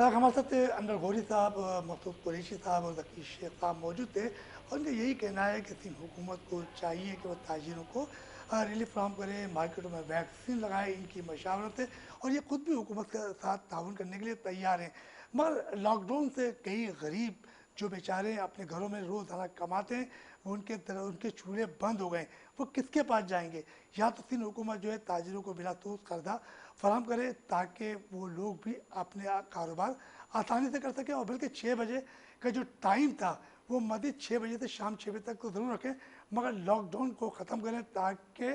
हमारे साथ अनवर गौरी साहब, मकसूद कुरैशी साहब और ज़की शेख साहब मौजूद थे और उनका यही कहना है कि सिंध हुकूमत को चाहिए कि वो ताजिरों को रिलीफ फ्राहम करे, मार्केटों में वैक्सीन लगाए, इनकी मशावरत है और ये खुद भी हुकूमत के साथ ताउन करने के लिए तैयार हैं। मगर लॉकडाउन से कई गरीब जो बेचारे अपने घरों में रोज़ाना कमाते हैं, उनके चूल्हे बंद हो गए, वो किसके पास जाएंगे? या तो सिंध हुकूमत जो है ताजिरों को बिला तोस कर्जा फराम करे ताकि वो लोग भी अपने कारोबार आसानी से कर सकें। और बल्कि 6 बजे का जो टाइम था वो मज़ीद 6 बजे से शाम 6 बजे तक तो ज़रूर रखें, मगर लॉकडाउन को ख़त्म करें ताकि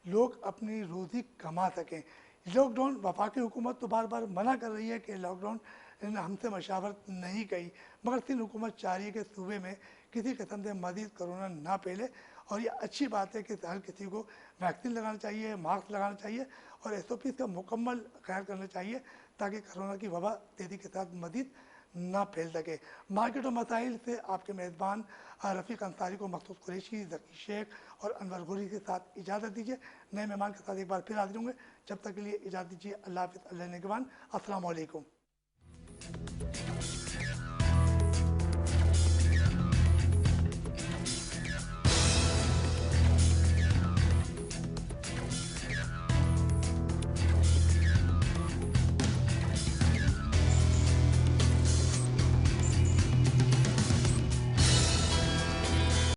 लोग अपनी रोज़ी कमा सकें। लॉकडाउन, वफाकी हुकूमत तो बार बार मना कर रही है कि लॉकडाउन हमसे मशावरत नहीं कही, मगर सिंध हुकूमत चाह रही है कि सूबे में किसी किस्म से मज़ीद कोरोना ना फैले। और ये अच्छी बात है कि हर किसी को वैक्सीन लगाना चाहिए, मास्क लगाना चाहिए और SOP का मुकम्मल ख्याल करना चाहिए ताकि कोरोना की वबा तेज़ी के साथ मज़ीद ना फैल सके। मार्केट और मसाइल से आपके मेज़बान रफ़ीक अंसारी को मकसूद कुरैशी, ज़की शेख और अनवर गौरी के साथ इजाज़त दीजिए। नए मेहमान के साथ एक बार फिर हाजिर होंगे, जब तक के लिए इजाज़त दीजिए। अल्लाह हाफ़िज़, अल्लाह निगहबान, अस्सलाम वालेकुम।